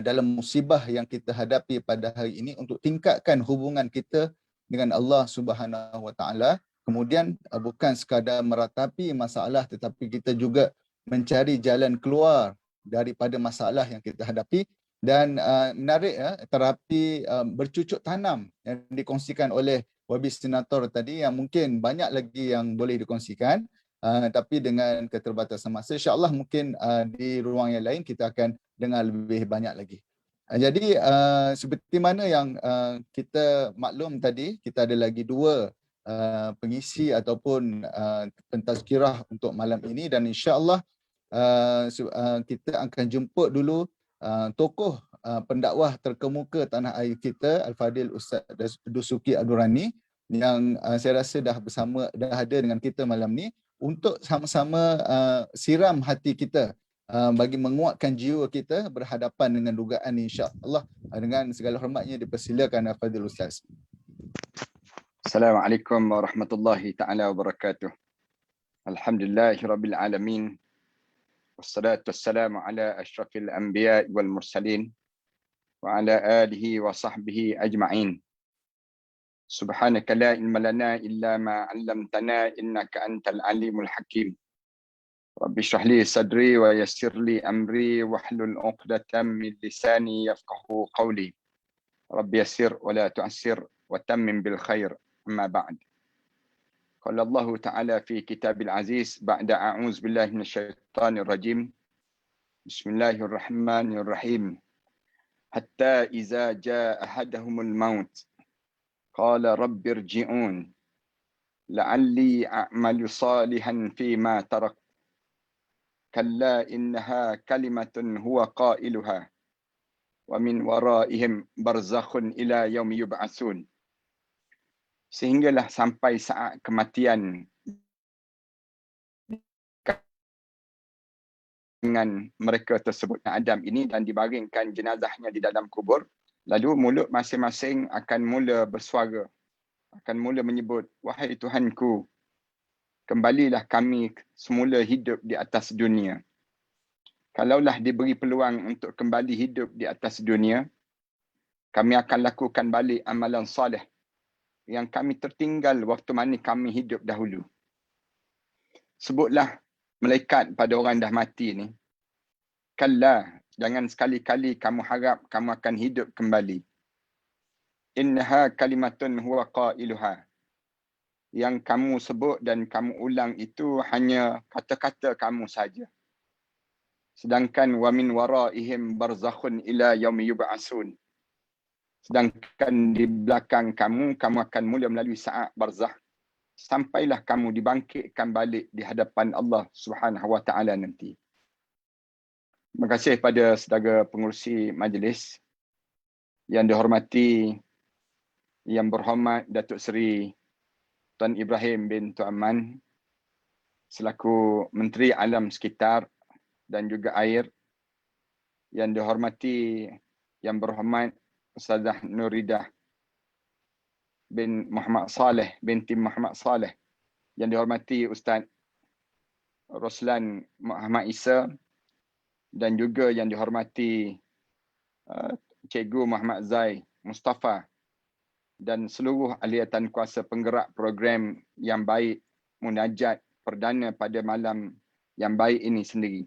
dalam musibah yang kita hadapi pada hari ini untuk tingkatkan hubungan kita dengan Allah Subhanahu Wa Taala. Kemudian bukan sekadar meratapi masalah, tetapi kita juga mencari jalan keluar daripada masalah yang kita hadapi. Dan menarik terapi bercucuk tanam yang dikongsikan oleh Wabi Senator tadi, yang mungkin banyak lagi yang boleh dikongsikan, tapi dengan keterbatasan masa, insya-Allah mungkin di ruang yang lain kita akan dengar lebih banyak lagi. Jadi seperti mana yang kita maklum tadi, kita ada lagi dua pengisi ataupun pentazkirah untuk malam ini, dan insya-Allah kita akan jemput dulu tokoh pendakwah terkemuka tanah air kita, Al-Fadil Ustaz Dusuki Abdurrani, yang saya rasa dah ada dengan kita malam ni untuk sama-sama siram hati kita bagi menguatkan jiwa kita berhadapan dengan dugaan, insya-Allah. Dengan segala hormatnya dipersilakan Al-Fadil Ustaz. Assalamualaikum warahmatullahi taala wabarakatuh. Alhamdulillahirabbil alamin. Wassalatu wassalamu ala asyrafil anbiya wal mursalin wa ala alihi wa sahbihi ajma'in. Subhanaka la ilma lana illa ma 'allamtana innaka antal alimul hakim. Rabbi shrah li sadri wa yassir li amri wahlul 'uqdatam min lisani yafqahu qawli. Rabbi yassir wa la tu'assir wa tammim bil khair. أما بعد قال الله تعالى في كتاب العزيز بعد أعوذ بالله من الشيطان الرجيم بسم الله الرحمن الرحيم حتى إذا جاء أحدهم الموت قال رب ارجعون لعلي أعمل صالحا فيما ترك كلا إنها كلمة هو قائلها ومن ورائهم برزخ إلى يوم يبعثون. Sehinggalah sampai saat kematian dengan mereka tersebut, Adam ini, dan dibaringkan jenazahnya di dalam kubur. Lalu mulut masing-masing akan mula bersuara, akan mula menyebut, wahai Tuhanku, kembalilah kami semula hidup di atas dunia. Kalaulah diberi peluang untuk kembali hidup di atas dunia, kami akan lakukan balik amalan soleh yang kami tertinggal waktu mana kami hidup dahulu. Sebutlah malaikat pada orang dah mati ni, kalla, jangan sekali-kali kamu harap kamu akan hidup kembali. Innaha kalimatun huwa qailuha. yang kamu sebut dan kamu ulang itu hanya kata-kata kamu saja. Sedangkan wa min waraihim barzakhun ila yaumi yub'atsun. Sedangkan di belakang kamu akan mula melalui saat barzakh sampailah kamu dibangkitkan balik di hadapan Allah Subhanahu wa taala nanti. Terima kasih pada saudara pengerusi majlis yang dihormati, yang berhormat Datuk Seri Tuan Ibrahim bin Tuan Man selaku Menteri Alam Sekitar dan juga Air, yang dihormati, yang berhormat Ustazah Nuridah bin Muhammad Saleh binti Muhammad Saleh, yang dihormati Ustaz Roslan Muhammad Isa, dan juga yang dihormati Cikgu Muhammad Zai Mustafa dan seluruh ahli-ahli kuasa penggerak program yang baik munajat perdana pada malam yang baik ini sendiri.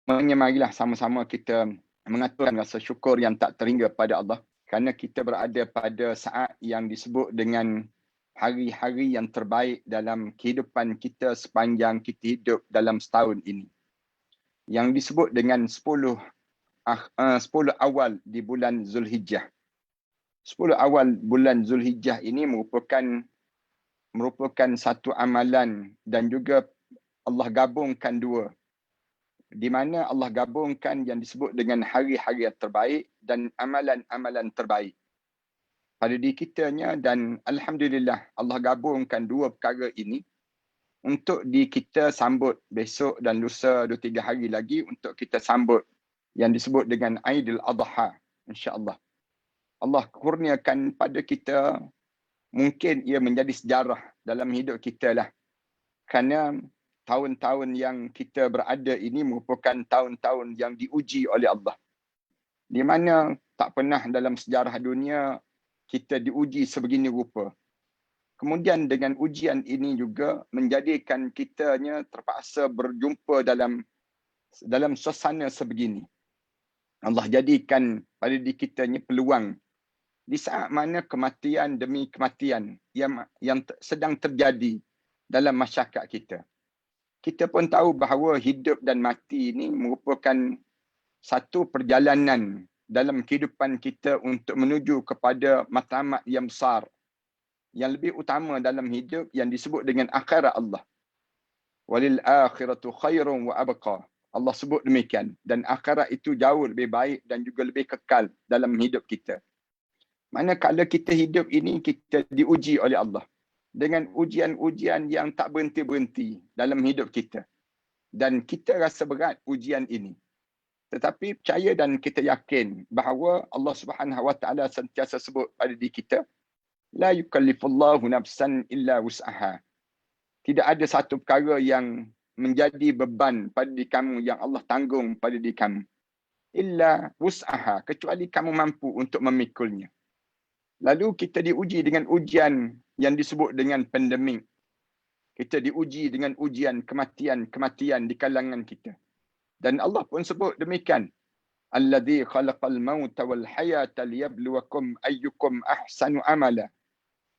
Marilah sama-sama kita mengaturkan rasa syukur yang tak terhingga pada Allah kerana kita berada pada saat yang disebut dengan hari-hari yang terbaik dalam kehidupan kita sepanjang kita hidup dalam setahun ini. Yang disebut dengan 10 awal di bulan Zulhijjah. 10 awal bulan Zulhijjah ini merupakan satu amalan dan juga Allah gabungkan dua. Di mana Allah gabungkan yang disebut dengan hari-hari yang terbaik dan amalan-amalan terbaik pada diri kitanya, dan alhamdulillah Allah gabungkan dua perkara ini untuk kita sambut besok dan lusa 2-3 hari lagi untuk kita sambut yang disebut dengan Aidil Adha, insya-Allah. Allah kurniakan pada kita, mungkin ia menjadi sejarah dalam hidup kita lah. Kerana tahun-tahun yang kita berada ini merupakan tahun-tahun yang diuji oleh Allah. Di mana tak pernah dalam sejarah dunia kita diuji sebegini rupa. Kemudian dengan ujian ini juga menjadikan kitanya terpaksa berjumpa dalam suasana sebegini. Allah jadikan pada diri kita ni peluang di saat mana kematian demi kematian yang sedang terjadi dalam masyarakat kita. Kita pun tahu bahawa hidup dan mati ini merupakan satu perjalanan dalam kehidupan kita untuk menuju kepada matlamat yang besar, yang lebih utama dalam hidup yang disebut dengan akhirat Allah. Walil akhiratu khairun wa abqa. Allah sebut demikian, dan akhirat itu jauh lebih baik dan juga lebih kekal dalam hidup kita. Manakala kita hidup ini kita diuji oleh Allah dengan ujian-ujian yang tak berhenti-berhenti dalam hidup kita. Dan kita rasa berat ujian ini. Tetapi percaya dan kita yakin bahawa Allah Subhanahu wa taala sentiasa sebut pada diri kita, la yukallifullahu nafsan illa wus'aha. Tidak ada satu perkara yang menjadi beban pada diri kamu yang Allah tanggung pada diri kamu. Illa wus'aha, kecuali kamu mampu untuk memikulnya. Lalu kita diuji dengan ujian yang disebut dengan pandemik. Kita diuji dengan ujian kematian di kalangan kita. Dan Allah pun sebut demikian. Alladzi khalaqal mauta wal hayata liyabluwakum ayyukum ahsanu amala.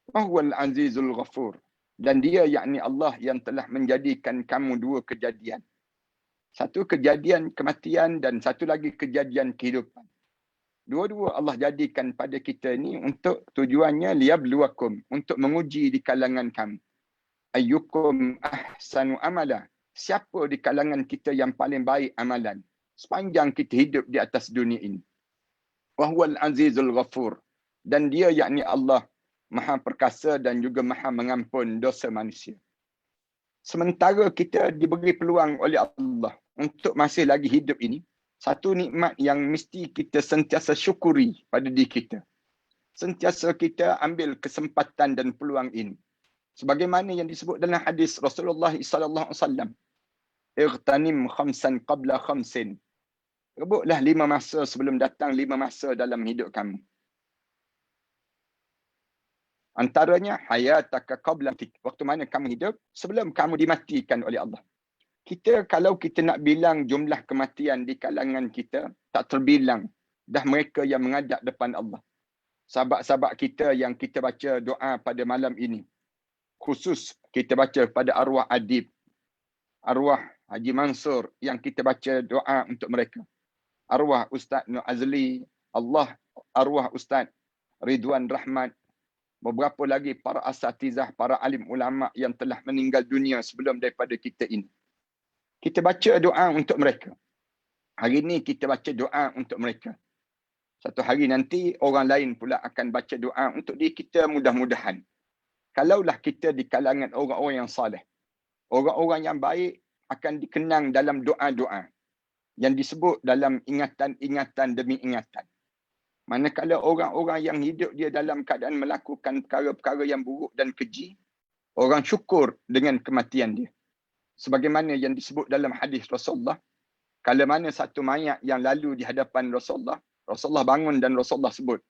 Wa huwal azizul ghafur. Dan dia yakni Allah yang telah menjadikan kamu dua kejadian. Satu kejadian kematian dan satu lagi kejadian kehidupan. Dua-dua Allah jadikan pada kita ini untuk tujuannya liyabluwakum, untuk menguji di kalangan kamu. Ayyukum ahsanu amala. Siapa di kalangan kita yang paling baik amalan sepanjang kita hidup di atas dunia ini. Wa huwal azizul ghafur. Dan dia yakni Allah Maha perkasa dan juga Maha mengampun dosa manusia. Sementara kita diberi peluang oleh Allah untuk masih lagi hidup ini, satu nikmat yang mesti kita sentiasa syukuri pada diri kita. Sentiasa kita ambil kesempatan dan peluang ini. Sebagaimana yang disebut dalam hadis Rasulullah sallallahu alaihi wasallam, "Ightanim khamsan qabla khamsin." Rebutlah 5 masa sebelum datang 5 masa dalam hidup kamu. Antaranya hayataka qabla mautik, waktu mana kamu hidup sebelum kamu dimatikan oleh Allah. Kalau kita nak bilang jumlah kematian di kalangan kita, tak terbilang dah mereka yang menghadap depan Allah. sahabat-sahabat kita yang kita baca doa pada malam ini. Khusus kita baca pada arwah Adib, arwah Haji Mansur yang kita baca doa untuk mereka. Arwah Ustaz Nur Azli, arwah Ustaz Ridwan Rahmat, beberapa lagi para asatizah, para alim ulama yang telah meninggal dunia sebelum daripada kita ini. Kita baca doa untuk mereka. Hari ini kita baca doa untuk mereka. Satu hari nanti orang lain pula akan baca doa untuk diri kita, mudah-mudahan. Kalaulah kita di kalangan orang-orang yang saleh, orang-orang yang baik akan dikenang dalam doa-doa yang disebut dalam ingatan-ingatan demi ingatan. Manakala orang-orang yang hidup dia dalam keadaan melakukan perkara-perkara yang buruk dan keji, orang syukur dengan kematian dia. Sebagaimana yang disebut dalam hadis Rasulullah, kala mana satu mayat yang lalu di hadapan Rasulullah, Rasulullah bangun dan Rasulullah sebut,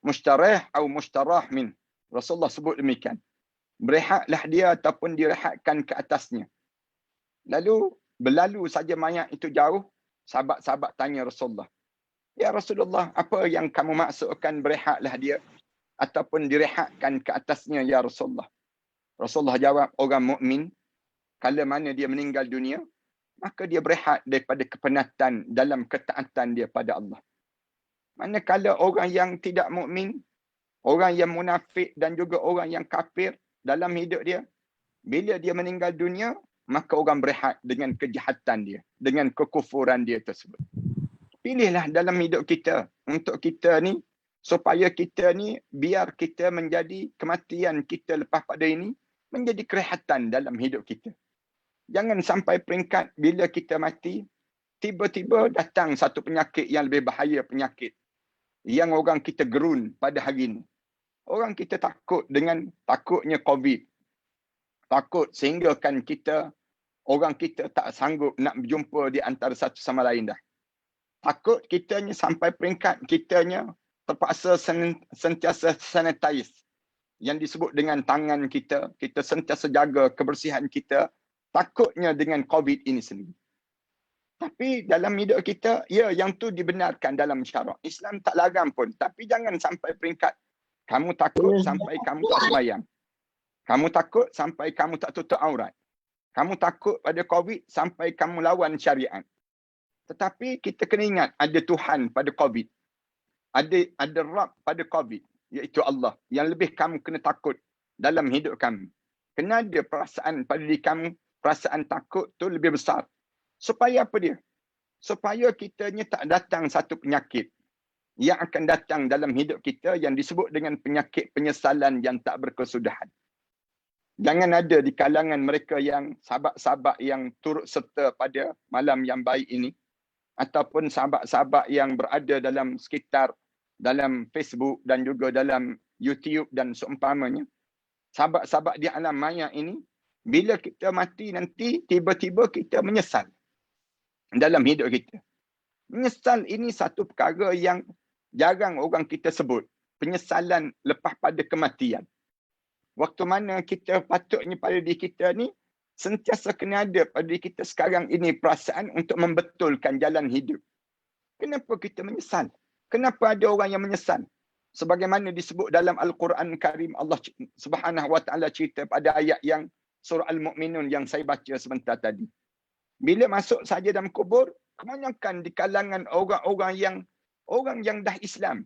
mustarih atau mustarah min. Rasulullah sebut demikian. Berehatlah dia ataupun direhatkan ke atasnya. Lalu berlalu saja mayat itu jauh, sahabat-sahabat tanya Rasulullah, ya Rasulullah, apa yang kamu maksudkan berehatlah dia ataupun direhatkan ke atasnya ya Rasulullah? Rasulullah jawab, orang mukmin kala mana dia meninggal dunia, maka dia berehat daripada kepenatan dalam ketaatan dia pada Allah. Manakala orang yang tidak mukmin, orang yang munafik dan juga orang yang kafir dalam hidup dia, bila dia meninggal dunia, maka orang berehat dengan kejahatan dia, dengan kekufuran dia tersebut. Pilihlah dalam hidup kita, untuk kita ni, supaya kita ni, biar kita menjadi kematian kita lepas pada ini, menjadi kerehatan dalam hidup kita. Jangan sampai peringkat bila kita mati, tiba-tiba datang satu penyakit yang lebih bahaya penyakit yang orang kita gerun pada hari ini. Orang kita takut dengan takutnya COVID. Takut sehingga kan kita, orang kita tak sanggup nak berjumpa di antara satu sama lain dah. Takut kitanya sampai peringkat kitanya terpaksa sentiasa sanitize. Yang disebut dengan tangan kita, kita sentiasa jaga kebersihan kita. Takutnya dengan COVID ini sendiri. Tapi dalam hidup kita, ya yang tu dibenarkan dalam syarak. Islam tak larang pun. Tapi jangan sampai peringkat kamu takut sampai kamu tak sembahyang. Kamu takut sampai kamu tak tutup aurat. Kamu takut pada COVID sampai kamu lawan syariat. Tetapi kita kena ingat ada Tuhan pada COVID. Ada Rabb pada COVID, iaitu Allah. Yang lebih kamu kena takut dalam hidup kamu. Kena ada perasaan pada diri kamu, perasaan takut tu lebih besar. Supaya apa dia? Supaya kitanya tak datang satu penyakit yang akan datang dalam hidup kita yang disebut dengan penyakit penyesalan yang tak berkesudahan. Jangan ada di kalangan mereka yang sahabat-sahabat yang turut serta pada malam yang baik ini, ataupun sahabat-sahabat yang berada dalam sekitar, dalam Facebook dan juga dalam YouTube dan seumpamanya. Sahabat-sahabat di alam maya ini, bila kita mati nanti, tiba-tiba kita menyesal dalam hidup kita. Menyesal ini satu perkara yang jarang orang kita sebut. Penyesalan lepas pada kematian. Waktu mana kita patutnya pada diri kita ni, sentiasa kena ada pada diri kita sekarang ini perasaan untuk membetulkan jalan hidup. Kenapa kita menyesal? Kenapa ada orang yang menyesal? Sebagaimana disebut dalam Al-Quran Karim, Allah Subhanahu Wa Taala cerita pada ayat yang surah Al-Mu'minun yang saya baca sebentar tadi. Bila masuk saja dalam kubur, kebanyakan di kalangan orang yang dah Islam,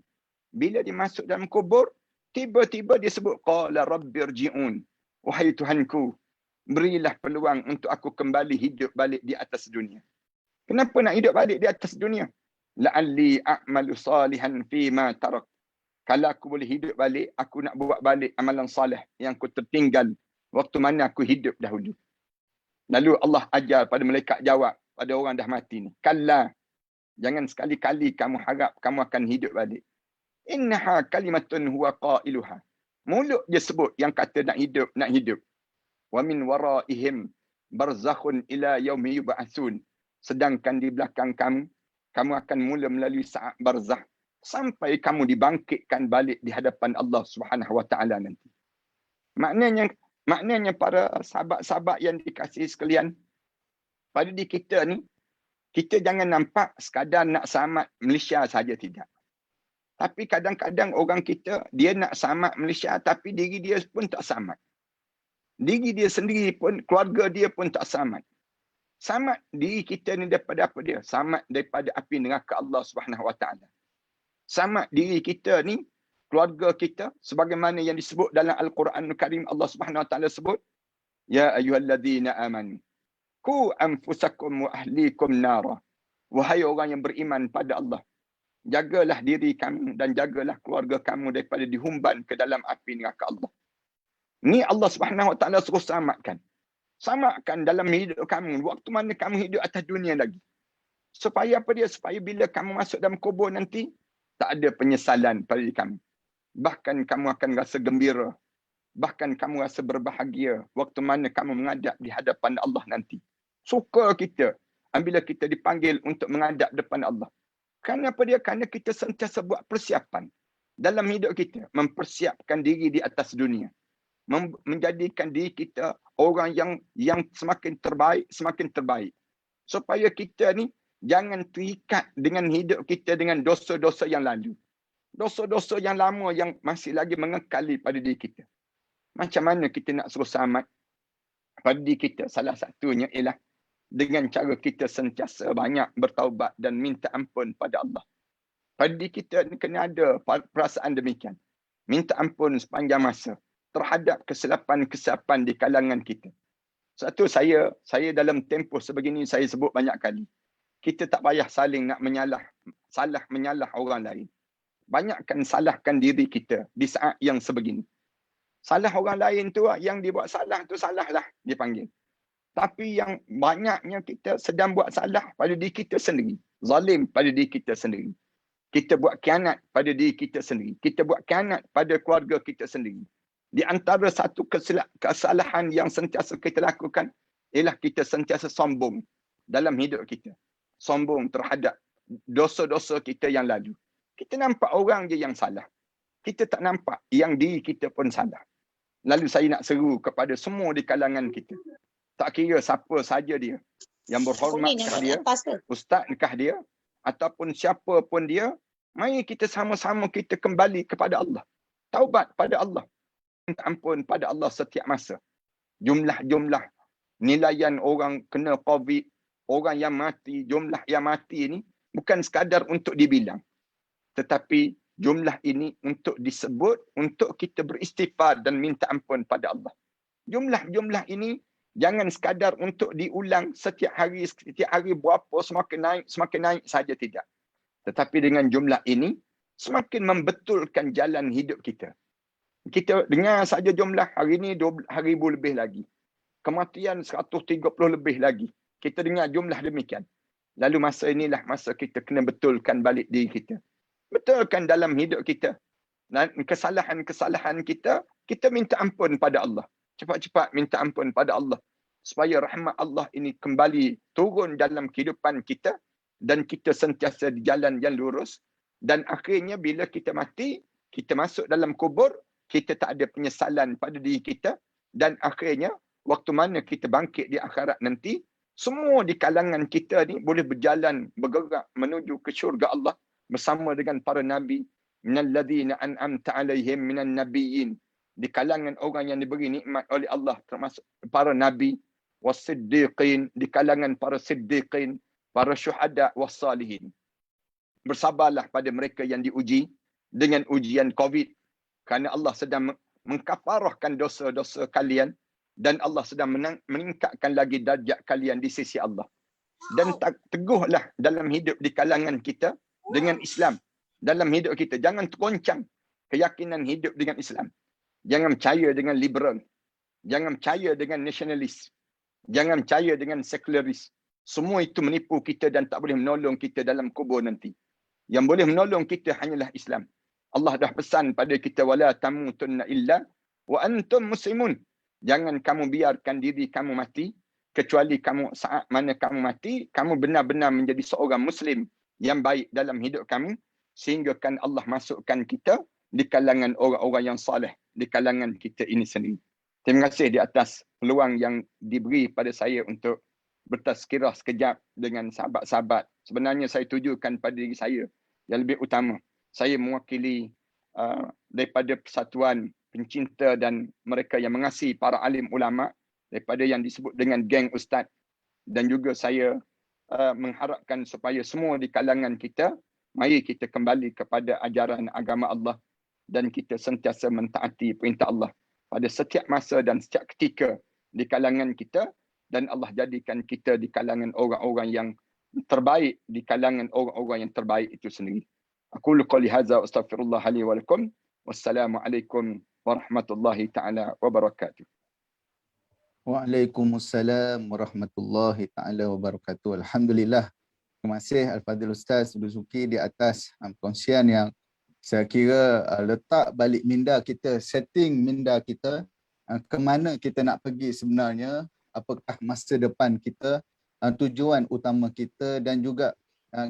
bila dia masuk dalam kubur, tiba-tiba dia sebut, qala rabbirji'un, wahai Tuhanku, berilah peluang untuk aku kembali hidup balik di atas dunia. Kenapa nak hidup balik di atas dunia? La'alli a'malu salihan fima tarak. Kalau aku boleh hidup balik, aku nak buat balik amalan salih yang aku tertinggal waktu mana aku hidup dahulu. Lalu Allah ajar pada malaikat jawab pada orang dah mati ni. Kalla, jangan sekali-kali kamu harap kamu akan hidup balik. Innaha kalimatun huwa qailuha. Mulut dia sebut yang kata nak hidup. Wa min waraihim barzakhun ila yaumi yub'atsun. Sedangkan di belakang kamu akan mula melalui saat barzakh sampai kamu dibangkitkan balik di hadapan Allah Subhanahu Wa Taala nanti. Maknanya para sahabat-sahabat yang dikasihi sekalian, pada diri kita ni, kita jangan nampak sekadar nak selamat Malaysia saja, tidak. Tapi kadang-kadang orang kita, dia nak selamat Malaysia tapi diri dia pun tak selamat. Diri dia sendiri pun, keluarga dia pun tak selamat. Selamat diri kita ni daripada apa dia? Selamat daripada api neraka Allah Subhanahu Wa Taala. Selamat diri kita ni, keluarga kita, sebagaimana yang disebut dalam Al-Quranul Karim, Allah Subhanahu Wa Taala sebut, Ya ayyuhalladzina amanu, ku anfusakum wa ahlikum nara. Wahai orang yang beriman pada Allah, jagalah diri kamu dan jagalah keluarga kamu daripada dihumban ke dalam api neraka Allah. Ni Allah Subhanahu Wa Taala suruh selamatkan. Selamatkan dalam hidup kamu, waktu mana kamu hidup atas dunia lagi. Supaya apa dia? Supaya bila kamu masuk dalam kubur nanti, tak ada penyesalan pada diri kamu. Bahkan kamu akan rasa gembira. Bahkan kamu rasa berbahagia waktu mana kamu menghadap di hadapan Allah nanti. Suka kita bila kita dipanggil untuk menghadap depan Allah. Kerana apa dia? Kerana kita sentiasa buat persiapan dalam hidup kita. Mempersiapkan diri di atas dunia. Menjadikan diri kita orang yang semakin terbaik. Supaya kita ni jangan terikat dengan hidup kita dengan dosa-dosa yang lalu. Dosa-dosa yang lama yang masih lagi mengekali pada diri kita. Macam mana kita nak suruh selamat pada diri kita? Salah satunya ialah dengan cara kita sentiasa banyak bertaubat dan minta ampun pada Allah. Pada diri kita kena ada perasaan demikian. Minta ampun sepanjang masa terhadap kesilapan-kesilapan di kalangan kita. Satu, saya dalam tempoh sebegini saya sebut banyak kali. Kita tak payah saling nak menyalah orang lain. Banyakkan salahkan diri kita di saat yang sebegini. Salah orang lain tu, yang dibuat salah tu salahlah dipanggil. Tapi yang banyaknya kita sedang buat salah pada diri kita sendiri. Zalim pada diri kita sendiri. Kita buat khianat pada diri kita sendiri. Kita buat khianat pada keluarga kita sendiri. Di antara satu kesalahan yang sentiasa kita lakukan ialah kita sentiasa sombong dalam hidup kita. Sombong terhadap dosa-dosa kita yang lalu. Kita nampak orang je yang salah. Kita tak nampak yang diri kita pun salah. Lalu saya nak seru kepada semua di kalangan kita. Tak kira siapa saja dia. Yang berhormatkah dia, ustazkah dia, ataupun siapa pun dia, mari kita sama-sama kita kembali kepada Allah. Taubat pada Allah. Minta ampun pada Allah setiap masa. Jumlah nilaian orang kena COVID, orang yang mati, jumlah yang mati ini bukan sekadar untuk dibilang. Tetapi jumlah ini untuk disebut, untuk kita beristighfar dan minta ampun pada Allah. Jumlah ini jangan sekadar untuk diulang setiap hari berapa, semakin naik saja, tidak. Tetapi dengan jumlah ini, semakin membetulkan jalan hidup kita. Kita dengar saja jumlah hari ini 12,000 lebih lagi. Kematian 130 lebih lagi. Kita dengar jumlah demikian. Lalu masa inilah masa kita kena betulkan balik diri kita. Betulkan dalam hidup kita. Dan kesalahan-kesalahan kita, kita minta ampun pada Allah. Cepat-cepat minta ampun pada Allah. Supaya rahmat Allah ini kembali turun dalam kehidupan kita. Dan kita sentiasa di jalan yang lurus. Dan akhirnya bila kita mati, kita masuk dalam kubur, kita tak ada penyesalan pada diri kita. Dan akhirnya, waktu mana kita bangkit di akhirat nanti, semua di kalangan kita ni boleh bergerak menuju ke syurga Allah bersama dengan para nabi. Minalladzina an'amta alaihim minan nabiyyin. Di kalangan orang yang diberi nikmat oleh Allah, termasuk para nabi. Wassiddiqin, di kalangan para siddiqin. Para syuhada wassalihin. Bersabarlah pada mereka yang diuji dengan ujian COVID. Kerana Allah sedang mengkafarahkan dosa-dosa kalian. Dan Allah sedang meningkatkan lagi darjat kalian di sisi Allah. Dan teguhlah dalam hidup di kalangan kita dengan Islam. Dalam hidup kita. Jangan tergoncang keyakinan hidup dengan Islam. Jangan percaya dengan liberal. Jangan percaya dengan nasionalis. Jangan percaya dengan sekularis. Semua itu menipu kita dan tak boleh menolong kita dalam kubur nanti. Yang boleh menolong kita hanyalah Islam. Allah dah pesan pada kita, wala tamutunna illa wa antum muslimun. Jangan kamu biarkan diri kamu mati, kecuali kamu saat mana kamu mati, kamu benar-benar menjadi seorang Muslim yang baik dalam hidup kamu, sehingga kan Allah masukkan kita di kalangan orang-orang yang saleh, di kalangan kita ini sendiri. Terima kasih di atas peluang yang diberi pada saya untuk bertazkirah sekejap dengan sahabat-sahabat. Sebenarnya saya tujukan pada diri saya yang lebih utama. saya mewakili daripada Persatuan Pencinta dan mereka yang mengasihi para alim ulama daripada yang disebut dengan geng ustaz, dan juga saya mengharapkan supaya semua di kalangan kita, mari kita kembali kepada ajaran agama Allah dan kita sentiasa mentaati perintah Allah pada setiap masa dan setiap ketika di kalangan kita, dan Allah jadikan kita di kalangan orang-orang yang terbaik, di kalangan orang-orang yang terbaik itu sendiri. Aku qouli hadza wa astaghfirullah li wa lakum. Wassalamualaikum warahmatullahi taala wabarakatuh. Waalaikumsalam warahmatullahi taala wabarakatuh. Alhamdulillah. Terima kasih Al-Fadhil Ustaz Duzuki di atas perkongsian yang saya kira letak balik minda kita, setting minda kita ke mana kita nak pergi sebenarnya, apakah masa depan kita, tujuan utama kita, dan juga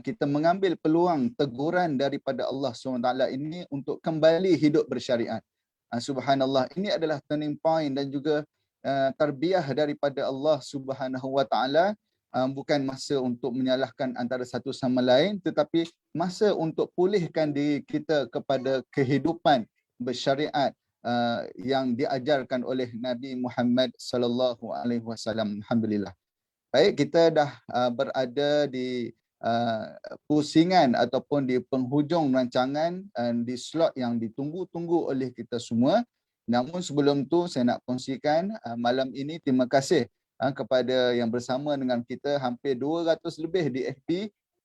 kita mengambil peluang teguran daripada Allah SWT ini untuk kembali hidup bersyariat. Subhanallah, ini adalah turning point dan juga tarbiyah daripada Allah Subhanahu Wa Taala. Bukan masa untuk menyalahkan antara satu sama lain, tetapi masa untuk pulihkan diri kita kepada kehidupan bersyariat yang diajarkan oleh Nabi Muhammad sallallahu alaihi wasallam. Alhamdulillah. Baik, kita dah berada di pusingan ataupun di penghujung rancangan di slot yang ditunggu-tunggu oleh kita semua. Namun sebelum tu saya nak kongsikan malam ini terima kasih kepada yang bersama dengan kita, hampir 200 lebih di FB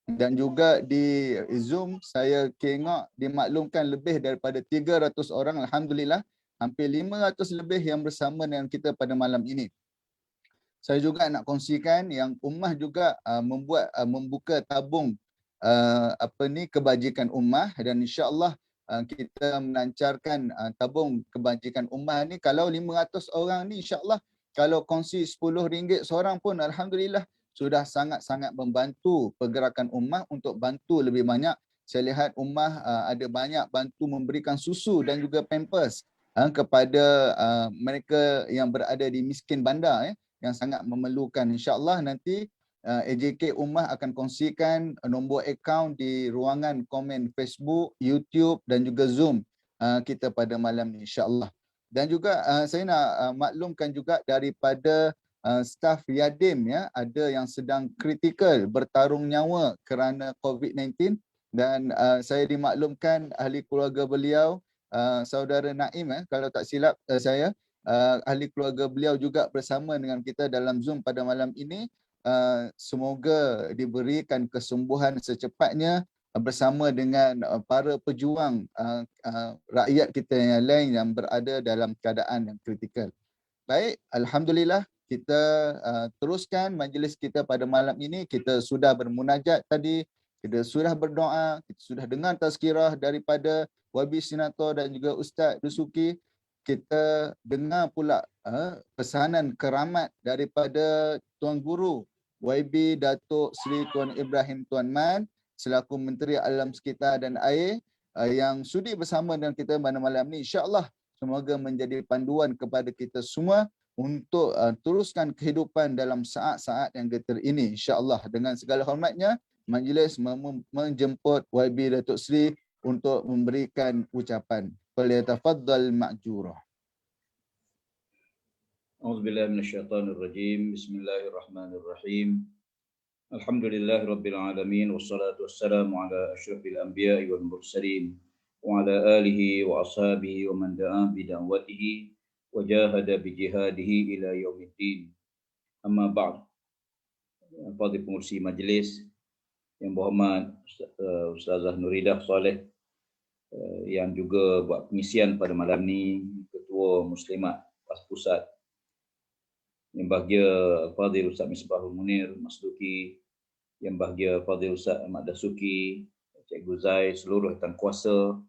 dan juga di Zoom. Saya tengok dimaklumkan lebih daripada 300 orang. Alhamdulillah, hampir 500 lebih yang bersama dengan kita pada malam ini. Saya juga nak kongsikan yang ummah juga membuka tabung kebajikan ummah, dan insya-Allah kita melancarkan tabung kebajikan ummah ni. Kalau 500 orang ni, insya-Allah kalau kongsi RM10 seorang pun, alhamdulillah sudah sangat-sangat membantu pergerakan ummah untuk bantu lebih banyak. Saya lihat ummah ada banyak bantu memberikan susu dan juga pampers kepada mereka yang berada di miskin bandar yang sangat memerlukan. InsyaAllah nanti AJK Ummah akan kongsikan nombor akaun di ruangan komen Facebook, YouTube dan juga Zoom kita pada malam ini, insyaAllah. Dan juga saya nak maklumkan juga daripada staf Yadim, ya, ada yang sedang kritikal bertarung nyawa kerana COVID-19, dan saya dimaklumkan ahli keluarga beliau, saudara Naim, kalau tak silap saya, ahli keluarga beliau juga bersama dengan kita dalam Zoom pada malam ini. Semoga diberikan kesembuhan secepatnya bersama dengan para pejuang rakyat kita yang lain yang berada dalam keadaan yang kritikal. Baik, alhamdulillah, kita teruskan majlis kita pada malam ini. Kita sudah bermunajat tadi, kita sudah berdoa, kita sudah dengar tazkirah daripada Wabi Sinator dan juga Ustaz Dusuki. Kita dengar pula pesanan keramat daripada Tuan Guru YB Datuk Seri Tuan Ibrahim Tuan Man selaku Menteri Alam Sekitar dan Air yang sudi bersama dengan kita pada malam ini. InsyaAllah semoga menjadi panduan kepada kita semua untuk teruskan kehidupan dalam saat-saat yang getir ini. InsyaAllah dengan segala hormatnya, majlis menjemput YB Datuk Seri untuk memberikan ucapan. Falyatafaddal ma'jurah. A'udzubillahi minasyaitonir rajim. Bismillahirrahmanirrahim. Alhamdulillahirabbil alamin wassalatu wassalamu ala asyrafil anbiya'i wal mursalin wa ala alihi wa ashabihi wa man da'a bi da'watihi wa jahada bi jihadihi ila yaumiddin. Amma ba'd. Pada pengurusi majlis yang berhormat Ustazah Nuridah Soleh yang juga buat pengisian pada malam ni, Ketua Muslimat PAS Pusat, yang bahagia Fadil Ustaz Misbahul Munir Masduki, yang bahagia Fadil Ustaz Ahmad Dasuki, Cikgu Zai, seluruh tangkuasa,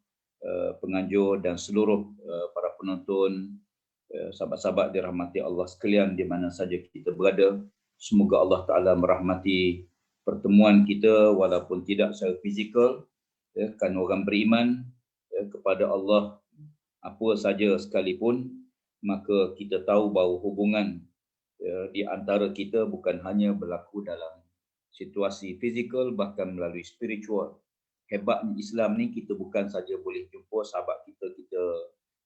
penganjur dan seluruh para penonton, sahabat-sahabat dirahmati Allah sekalian di mana saja kita berada. Semoga Allah Ta'ala merahmati pertemuan kita walaupun tidak secara fizikal, kerana orang beriman kepada Allah apa saja sekalipun, maka kita tahu bahawa hubungan di antara kita bukan hanya berlaku dalam situasi fizikal, bahkan melalui spiritual. hebatnya Islam ni, kita bukan saja boleh jumpa sahabat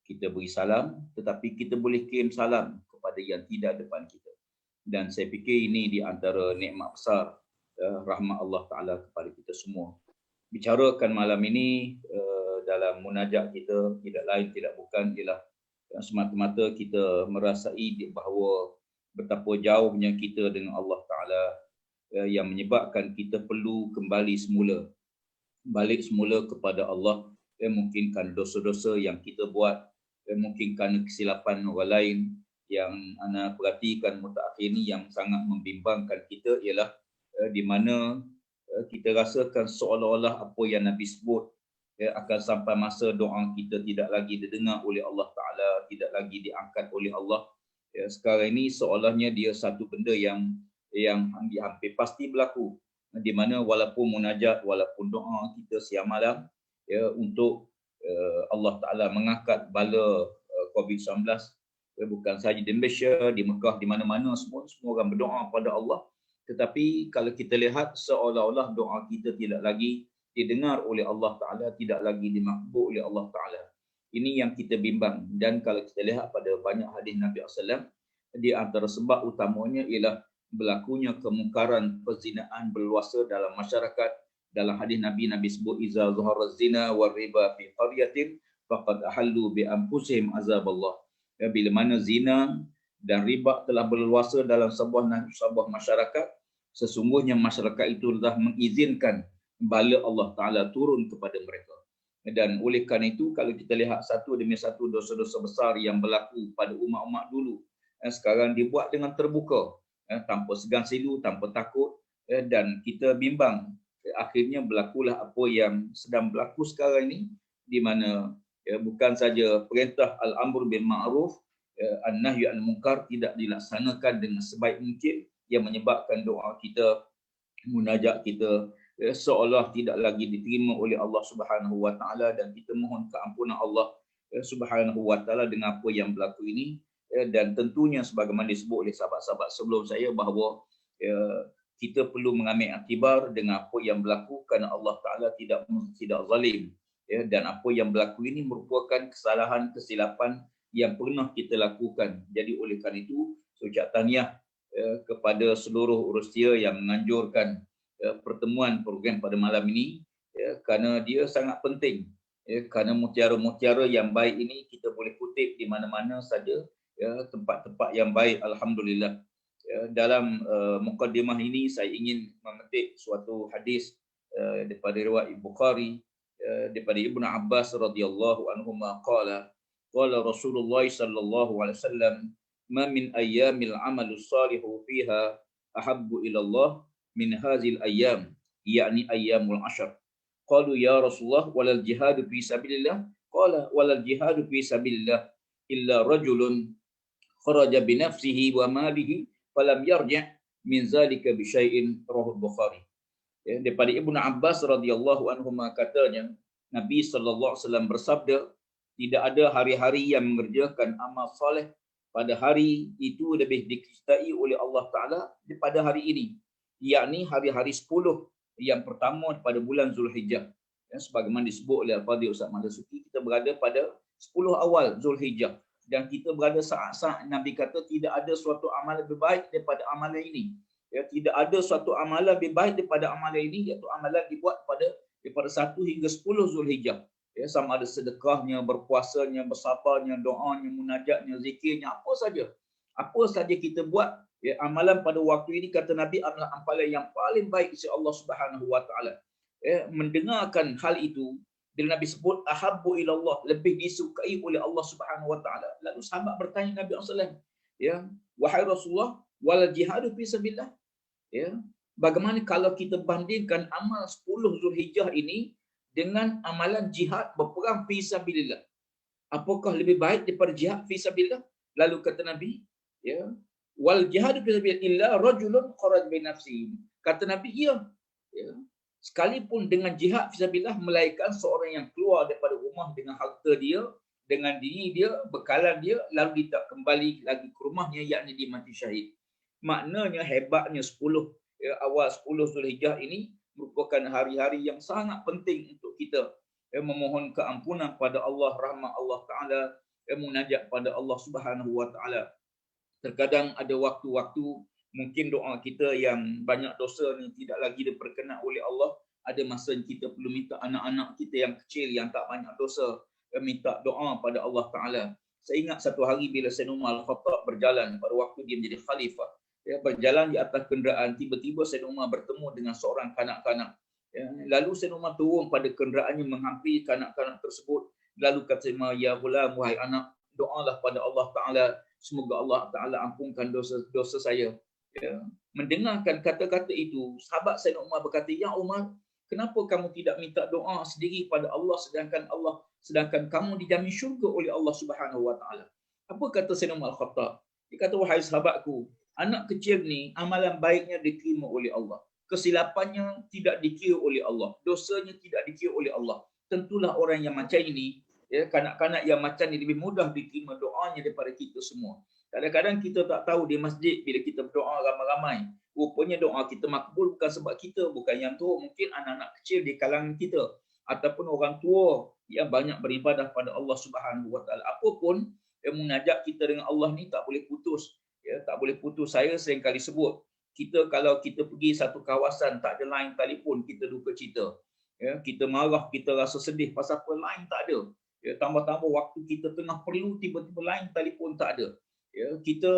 kita beri salam, tetapi kita boleh kirim salam kepada yang tidak depan kita. Dan saya fikir ini di antara nikmat besar rahmat Allah Ta'ala kepada kita semua. Bicarakan malam ini dalam munajat kita tidak lain tidak bukan ialah semata-mata kita merasai bahawa betapa jauhnya kita dengan Allah Ta'ala, yang menyebabkan kita perlu kembali semula, balik semula kepada Allah. Mungkin kerana dosa-dosa yang kita buat, mungkin kerana kesilapan orang lain. Yang ana perhatikan mutakhir ni yang sangat membimbangkan kita ialah di mana kita rasakan seolah-olah apa yang Nabi sebut akan sampai masa doa kita tidak lagi didengar oleh Allah Ta'ala, tidak lagi diangkat oleh Allah. Sekarang ini seolahnya dia satu benda yang hampir pasti berlaku, di mana walaupun munajat, walaupun doa kita siang malam untuk Allah Ta'ala mengangkat bala COVID-19, bukan sahaja di Malaysia, di Mekah, di mana-mana semua orang berdoa pada Allah. Tetapi kalau kita lihat seolah-olah doa kita tidak lagi didengar oleh Allah Ta'ala, tidak lagi dimakbul oleh Allah Ta'ala. Ini yang kita bimbang. Dan kalau kita lihat pada banyak hadis Nabi SAW, di antara sebab utamanya ialah berlakunya kemungkaran perzinaan berluasa dalam masyarakat. Dalam hadis Nabi sebut, iza zuhara zina wa riba fi qaryatin faqad ahallu bi anfusihim azab Allah. Bila mana zina dan riba telah berluasa dalam sebuah masyarakat, sesungguhnya masyarakat itu telah mengizinkan bala Allah Ta'ala turun kepada mereka. Dan oleh kerana itu, kalau kita lihat satu demi satu dosa-dosa besar yang berlaku pada umat-umat dulu, sekarang dibuat dengan terbuka, tanpa segan silu, tanpa takut, dan kita bimbang. Akhirnya berlakulah apa yang sedang berlaku sekarang ini, di mana bukan saja perintah al-amr bil ma'ruf, an-nahyu anil munkar tidak dilaksanakan dengan sebaik mungkin, yang menyebabkan doa kita, munajat kita seolah tidak lagi diterima oleh Allah Subhanahu Wa Taala, dan kita mohon keampunan Allah Subhanahu Wa Taala dengan apa yang berlaku ini. Dan tentunya sebagaimana disebut oleh sahabat-sahabat sebelum saya bahawa kita perlu mengambil iktibar dengan apa yang berlaku, kerana Allah Taala tidak zalim. Dan apa yang berlaku ini merupakan kesalahan, kesilapan yang pernah kita lakukan. Jadi oleh kerana itu, ucap tahniah kepada seluruh Rusia yang menganjurkan pertemuan program pada malam ini, kerana dia sangat penting. Kerana mutiara-mutiara yang baik ini kita boleh kutip di mana-mana saja, tempat-tempat yang baik, alhamdulillah. Dalam mukaddimah ini saya ingin memetik suatu hadis daripada riwayat Bukhari, daripada Ibnu Abbas radhiyallahu anhuma qala Rasulullah sallallahu alaihi wasallam, ma min ayyamil amalu salihu fiha ahabbu ila Allah min hazil ayyam, yakni ayyamul ashr. Qalu ya Rasulullah walal jihadu fi sabilillah? Qala walal jihadu fi sabilillah illa rajulun kharaja bi nafsihi wa malihi falam yarji' min zalika bi syai'in, rawahu Bukhari. Daripada Ibnu Abbas radhiyallahu anhu katanya, Nabi sallallahu alaihi wasallam bersabda, tidak ada hari-hari yang mengerjakan amal soleh pada hari itu lebih dicintai oleh Allah Ta'ala daripada hari ini, yakni hari-hari 10 yang pertama pada bulan Zulhijjah. Sebagaimana disebut oleh Al-Fadhil Ustaz Madasuki, kita berada pada 10 awal Zulhijjah, dan kita berada saat-saat Nabi kata tidak ada suatu amalan lebih baik daripada amalan ini. Tidak ada suatu amalan lebih baik daripada amalan ini, iaitu amalan dibuat daripada 1 hingga 10 Zulhijjah. Sama ada sedekahnya, berpuasanya, bersabarnya, doanya, munajatnya, zikirnya, apa saja kita buat, amalan pada waktu ini kata Nabi adalah amalan yang paling baik sisi Allah Subhanahu Wa Taala. Mendengarkan hal itu, bila Nabi sebut ahabbu ilallah, lebih disukai oleh Allah Subhanahu Wa Taala, lalu sahabat bertanya Nabi SAW, wahai Rasulullah, wal jihadu fi sabilillah, bagaimana kalau kita bandingkan amal 10 Zulhijjah ini dengan amalan jihad berperang fi sabilillah? Apakah lebih baik daripada jihad fi sabilillah? Lalu kata Nabi, wal jihadu fi sabilillah illa rajulun kharaj bi nafsihi. Kata Nabi, sekalipun dengan jihad fi sabilillah, melainkan seorang yang keluar daripada rumah dengan harta dia, dengan diri dia, bekalan dia, lalu dia tak kembali lagi ke rumahnya, yakni dia mati syahid. Maknanya hebatnya 10 awal 10 Zulhijjah ini merupakan hari-hari yang sangat penting untuk kita memohon keampunan pada Allah, rahmat Allah Ta'ala, munajat pada Allah Subhanahu Wa Ta'ala. Terkadang ada waktu-waktu mungkin doa kita yang banyak dosa ni tidak lagi diperkenan oleh Allah. Ada masa kita perlu minta anak-anak kita yang kecil yang tak banyak dosa minta doa pada Allah Ta'ala. Saya ingat satu hari bila Sayyidina Umar Al-Khattab berjalan pada waktu dia menjadi khalifah, berjalan di atas kenderaan, tiba-tiba Sayyidina Umar bertemu dengan seorang kanak-kanak. Lalu Sayyidina Umar turun pada kenderaannya menghampiri kanak-kanak tersebut. Lalu kata Sayyidina Umar, ya ghulam, wahai anak, doalah pada Allah Ta'ala, semoga Allah Ta'ala ampunkan dosa saya. Mendengarkan kata-kata itu, sahabat Sayyidina Umar berkata, ya Umar, kenapa kamu tidak minta doa sendiri pada Allah sedangkan kamu dijamin syurga oleh Allah Subhanahu Wa Ta'ala? Apa kata Sayyidina Umar Al-Khattab? Dia kata, wahai sahabatku, anak kecil ni amalan baiknya diterima oleh Allah, kesilapannya tidak dikira oleh Allah, dosanya tidak dikira oleh Allah. Tentulah orang yang macam ini, kanak-kanak yang macam ni lebih mudah diterima doanya daripada kita semua. Kadang-kadang kita tak tahu di masjid bila kita berdoa ramai-ramai, rupanya doa kita makbul bukan sebab kita, bukan yang tua, mungkin anak-anak kecil di kalangan kita ataupun orang tua yang banyak beribadah pada Allah Subhanahu Wa Ta'ala. Apapun munajat kita dengan Allah ni tak boleh putus. Tak boleh putus. Saya sering kali sebut, kita kalau kita pergi satu kawasan tak ada line telefon, kita duka cita. Kita marah, kita rasa sedih pasal apa line tak ada. Tambah-tambah waktu kita tengah perlu, tiba-tiba line telefon tak ada. Kita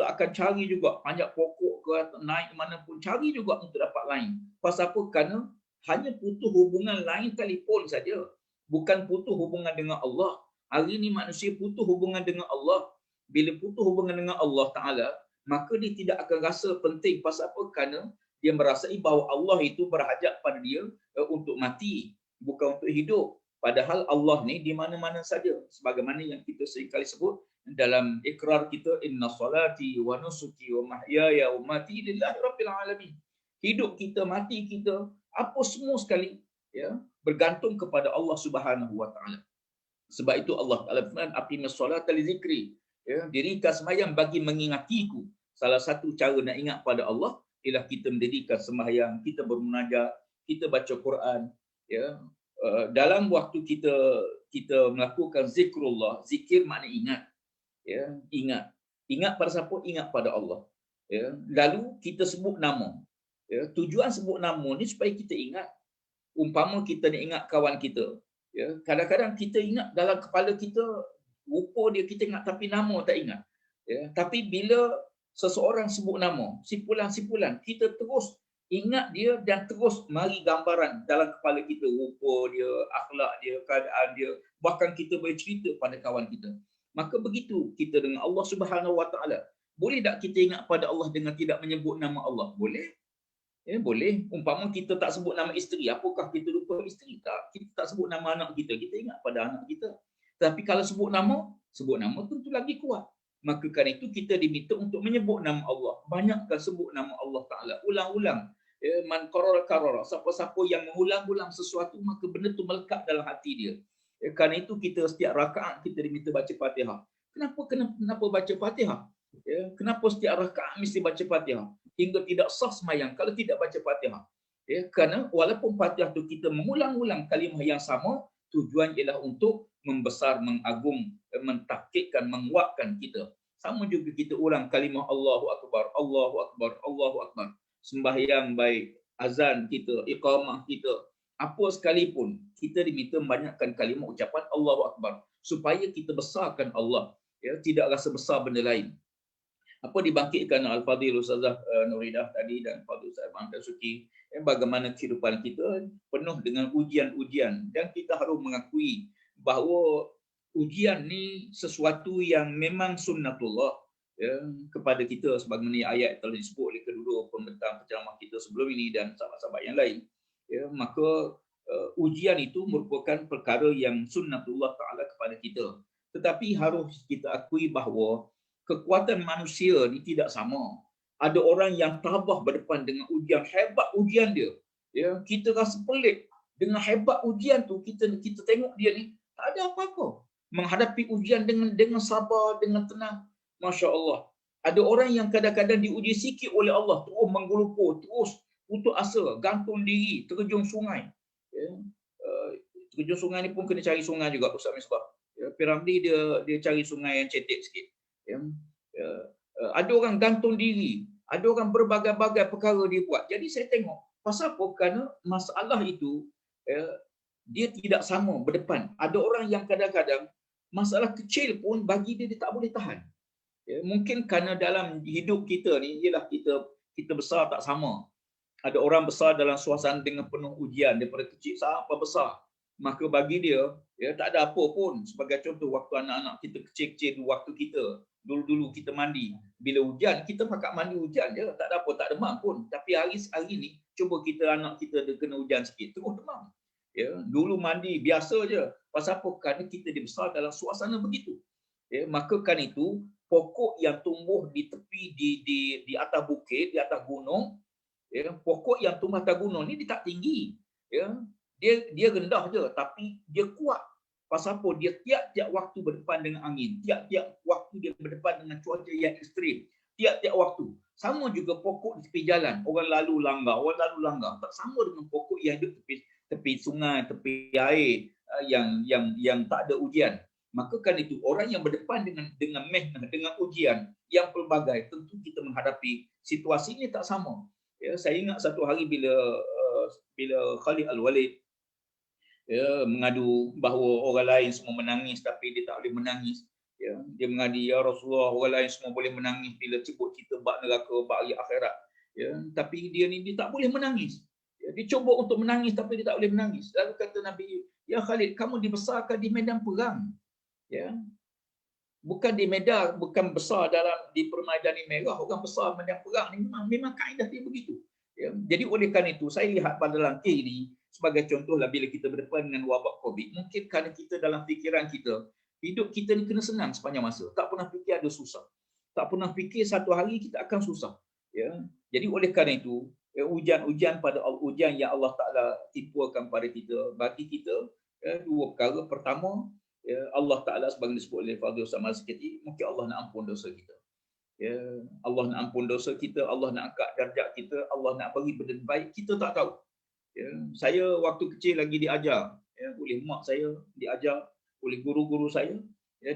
akan cari juga, panjat pokok ke naik mana pun, cari juga untuk dapat line. Pasal apa? Kerana hanya putus hubungan line telefon saja, bukan putus hubungan dengan Allah. Hari ini manusia putus hubungan dengan Allah. Bila putus hubungan dengan Allah Ta'ala, maka dia tidak akan rasa penting. Pasal apa? Kerana dia merasai bahawa Allah itu berhajat pada dia untuk mati, bukan untuk hidup. Padahal Allah ni di mana-mana saja. Sebagaimana yang kita seringkali sebut dalam ikrar kita, inna salati wa nusuki wa mahyaya wa mati lillahi rabbil alamin. Hidup kita, mati kita, apa semua sekali bergantung kepada Allah Subhanahu Wa Ta'ala. Sebab itu Allah Ta'ala firman, aqimis salata li zikri. Dirikan sembahyang bagi mengingatiku. Salah satu cara nak ingat pada Allah ialah kita mendirikan sembahyang, kita bermunajat, kita baca Quran. Dalam waktu kita melakukan zikrullah, zikir makna ingat. Ingat pada siapa? Ingat pada Allah. Lalu kita sebut nama. Tujuan sebut nama ni supaya kita ingat. Umpama kita nak ingat kawan kita. Kadang-kadang kita ingat dalam kepala kita, rupa dia kita ingat tapi nama tak ingat. Tapi bila seseorang sebut nama, simpulan-simpulan, kita terus ingat dia dan terus mari gambaran dalam kepala kita, rupa dia, akhlak dia, keadaan dia, bahkan kita boleh cerita pada kawan kita. Maka begitu kita dengan Allah Subhanahu Wa Ta'ala. Boleh tak kita ingat pada Allah dengan tidak menyebut nama Allah? Boleh. Boleh. Umpama kita tak sebut nama isteri, apakah kita lupa isteri? Tak. Kita tak sebut nama anak kita, kita ingat pada anak kita. Tapi kalau sebut nama tentu lagi kuat. Maka kerana itu kita diminta untuk menyebut nama Allah. Banyakkan sebut nama Allah Ta'ala. Ulang-ulang. Man qarara. Siapa-siapa yang mengulang-ulang sesuatu, maka benda itu melekat dalam hati dia. Kerana itu kita setiap rakaat kita diminta baca Fatihah. Kenapa baca Fatihah? Kenapa setiap rakaat mesti baca Fatihah? Hingga tidak sah sembahyang kalau tidak baca Fatihah. Kerana walaupun Fatihah itu kita mengulang-ulang kalimah yang sama, tujuan ialah untuk membesar, mengagung, mentahqiqkan, menguatkan kita. Sama juga kita ulang kalimah Allahu Akbar, Allahu Akbar, Allahu Akbar. Sembahyang baik, azan kita, iqamah kita, apa sekalipun, kita diminta membanyakkan kalimah ucapan Allahu Akbar supaya kita besarkan Allah, tidak rasa besar benda lain. Apa dibangkitkan Al-Fadhil Ustazah Nuridah tadi dan Fadhil Ustaz Mahmud Suki, bagaimana kehidupan kita penuh dengan ujian-ujian, dan kita harus mengakui bahawa ujian ni sesuatu yang memang sunnatullah kepada kita, sebagaimana ayat telah disebut oleh kedua pembentang penceramah kita sebelum ini dan sahabat-sahabat yang lain. Maka ujian itu merupakan perkara yang sunnatullah Ta'ala kepada kita. Tetapi harus kita akui bahawa kekuatan manusia ni tidak sama. Ada orang yang tabah berdepan dengan ujian, hebat ujian dia. Kita rasa pelik dengan hebat ujian tu, kita tengok dia ni tak ada apa-apa. Menghadapi ujian dengan sabar, dengan tenang. Masya Allah. Ada orang yang kadang-kadang diuji sikit oleh Allah, terus menggelupur, terus putus asa, gantung diri, terjun sungai. Ya. Terjun sungai ni pun kena cari sungai juga Ustaz Misbah. Ya, Piramli dia cari sungai yang cetek sikit. Ya. Ada orang gantung diri, ada orang berbagai-bagai perkara dia buat. Jadi saya tengok pasal apa? Kerana masalah itu dia tidak sama berdepan. Ada orang yang kadang-kadang masalah kecil pun bagi dia tak boleh tahan. Ya, mungkin kerana dalam hidup kita ni ialah kita besar tak sama. Ada orang besar dalam suasana dengan penuh ujian daripada kecil sampai besar. Maka bagi dia, ya tak ada apa pun. Sebagai contoh waktu anak-anak kita kecil-kecil, waktu kita dulu-dulu kita mandi. Bila hujan, kita pakai mandi hujan je, tak ada apa, tak demam pun. Tapi hari ni cuba anak kita dia kena hujan sikit, terus demam. Ya, dulu mandi biasa je. Pasal apa? Kerana kita dibesar dalam suasana begitu. Ya, maka kan itu pokok yang tumbuh di tepi di atas bukit, di atas gunung, ya, pokok yang tumbuh atas gunung ni dia tak tinggi, ya, dia rendah je, tapi dia kuat. Pasal apa? Dia tiap-tiap waktu berdepan dengan angin, tiap-tiap waktu dia berdepan dengan cuaca yang ekstrim, tiap-tiap waktu. Sama juga pokok di tepi jalan, orang lalu langgar, tak sama dengan pokok yang hidup tepi sungai, tepi air yang tak ada ujian. Maka kan itu orang yang berdepan dengan mehnah, dengan ujian yang pelbagai, tentu kita menghadapi situasi ini tak sama. Ya, saya ingat satu hari bila Khalid Al-Walid mengadu bahawa orang lain semua menangis tapi dia tak boleh menangis. Ya, dia mengadu, ya Rasulullah, orang lain semua boleh menangis bila sebut kita bab neraka, bab hari akhirat. Ya, tapi dia tak boleh menangis. Ya, dia cuba untuk menangis tapi dia tak boleh menangis. Lalu kata Nabi, ya Khalid, kamu dibesarkan di medan perang. Ya, bukan di medan, bukan besar di permainan merah. Orang besar medan perang ni memang kaedah dia begitu. Ya, jadi oleh kerana itu saya lihat pada langkah ini sebagai contohlah bila kita berdepan dengan wabak COVID, mungkin kerana kita dalam fikiran kita, hidup kita ni kena senang sepanjang masa. Tak pernah fikir ada susah. Tak pernah fikir satu hari kita akan susah. Ya, jadi oleh kerana itu ujian yang Allah Taala tipukan pada kita, bagi kita dua perkara. Pertama, Allah Ta'ala sebagai disebut oleh Fadhil Samad sekali, mungkin Allah nak ampun dosa kita. Ya, Allah nak ampun dosa kita, Allah nak angkat darjat kita, Allah nak bagi benda baik, kita tak tahu. Ya, saya waktu kecil lagi diajar, oleh mak saya, diajar oleh guru-guru saya,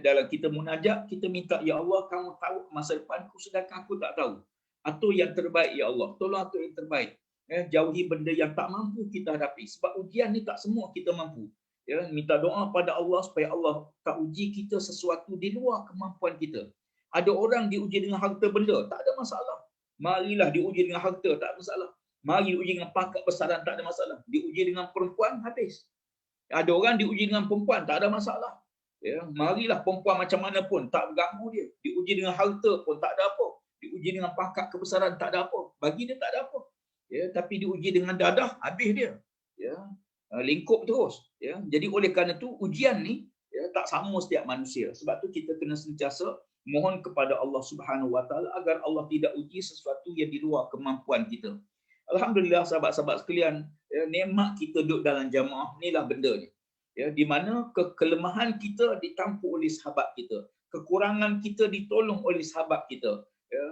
dalam kita munajat, kita minta, ya Allah, kamu tahu masa depanku sedangkan aku tak tahu. Atur yang terbaik, ya Allah, tolong atur yang terbaik. Jauhi benda yang tak mampu kita hadapi, sebab ujian ni tak semua kita mampu. Ya, minta doa pada Allah supaya Allah tak uji kita sesuatu di luar kemampuan kita. Ada orang diuji dengan harta benda, tak ada masalah. Marilah diuji dengan harta, tak ada masalah. Mari diuji dengan pangkat besaran, tak ada masalah. Diuji dengan perempuan, habis. Ada orang diuji dengan perempuan, tak ada masalah. Ya, marilah perempuan macam mana pun, tak berganggu dia. Diuji dengan harta pun tak ada apa. Diuji dengan pangkat kebesaran, tak ada apa. Bagi dia tak ada apa. Ya, tapi diuji dengan dadah, habis dia. Ya, lingkup terus. Ya, jadi oleh kerana itu ujian ni tak sama setiap manusia. Sebab tu kita kena sentiasa mohon kepada Allah Subhanahu Wa Taala agar Allah tidak uji sesuatu yang di luar kemampuan kita. Alhamdulillah sahabat-sahabat sekalian, nikmat kita duduk dalam jamaah inilah bendanya. Ya, di mana kelemahan kita ditampu oleh sahabat kita, kekurangan kita ditolong oleh sahabat kita. Ya,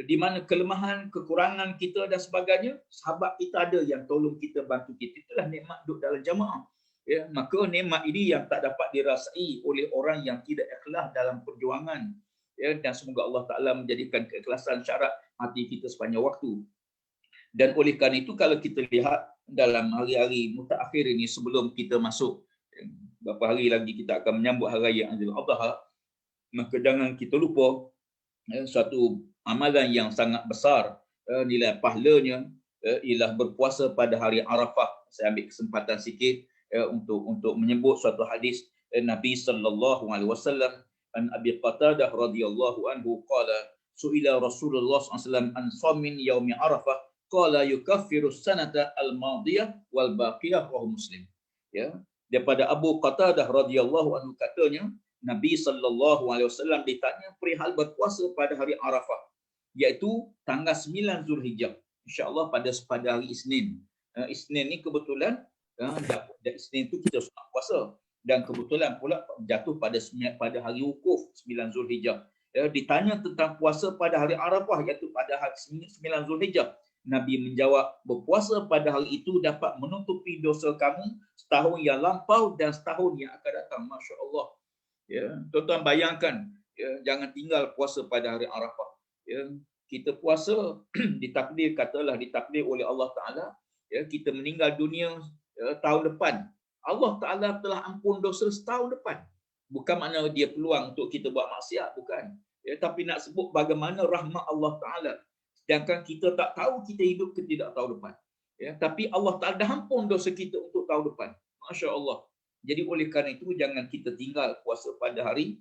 di mana kelemahan, kekurangan kita dan sebagainya, sahabat kita ada yang tolong kita, bantu kita. Itulah nikmat duduk dalam jamaah. Ya, maka nikmat ini yang tak dapat dirasai oleh orang yang tidak ikhlas dalam perjuangan. Ya, dan semoga Allah Ta'ala menjadikan keikhlasan syarat hati kita sepanjang waktu. Dan oleh kerana itu, kalau kita lihat dalam hari-hari mutakhir ini, sebelum kita masuk, beberapa hari lagi kita akan menyambut hari raya Aidil Adha, maka jangan kita lupa suatu amalan yang sangat besar, nilai pahalanya ialah berpuasa pada hari Arafah. Saya ambil kesempatan sikit untuk menyebut suatu hadis Nabi sallallahu alaihi wasallam, an Abi Qatadah radhiyallahu anhu qala su'ila Rasulullah sallallahu alaihi wasallam an shamin yaumi Arafah qala yukaffiru sanata al-madiyah wal baqiyah wa Muslim. Ya, daripada Abu Qatadah radhiyallahu anhu katanya, Nabi sallallahu alaihi wasallam ditanya perihal berpuasa pada hari Arafah, iaitu tanggal 9 Zulhijjah. Insya-Allah pada hari Isnin. Isnin ni kebetulan Isnin tu kita sunat puasa, dan kebetulan pula jatuh pada hari wukuf 9 Zulhijjah. Ditanya tentang puasa pada hari Arafah, iaitu pada hari 9 Zulhijjah. Nabi menjawab, berpuasa pada hari itu dapat menutupi dosa kamu setahun yang lampau dan setahun yang akan datang. Masya Allah. Ya, tuan-tuan bayangkan, ya, jangan tinggal puasa pada hari Arafah. Ya, kita puasa ditakdir oleh Allah Taala. Ya, kita meninggal dunia tahun depan. Allah Taala telah ampun dosa setahun depan. Bukan makna dia peluang untuk kita buat maksiat, bukan. Ya, tapi nak sebut bagaimana rahmat Allah Taala. Sedangkan kita tak tahu kita hidup ke tidak tahun depan. Ya, tapi Allah Taala dah ampun dosa kita untuk tahun depan. Masya Allah. Jadi oleh kerana itu jangan kita tinggal puasa pada hari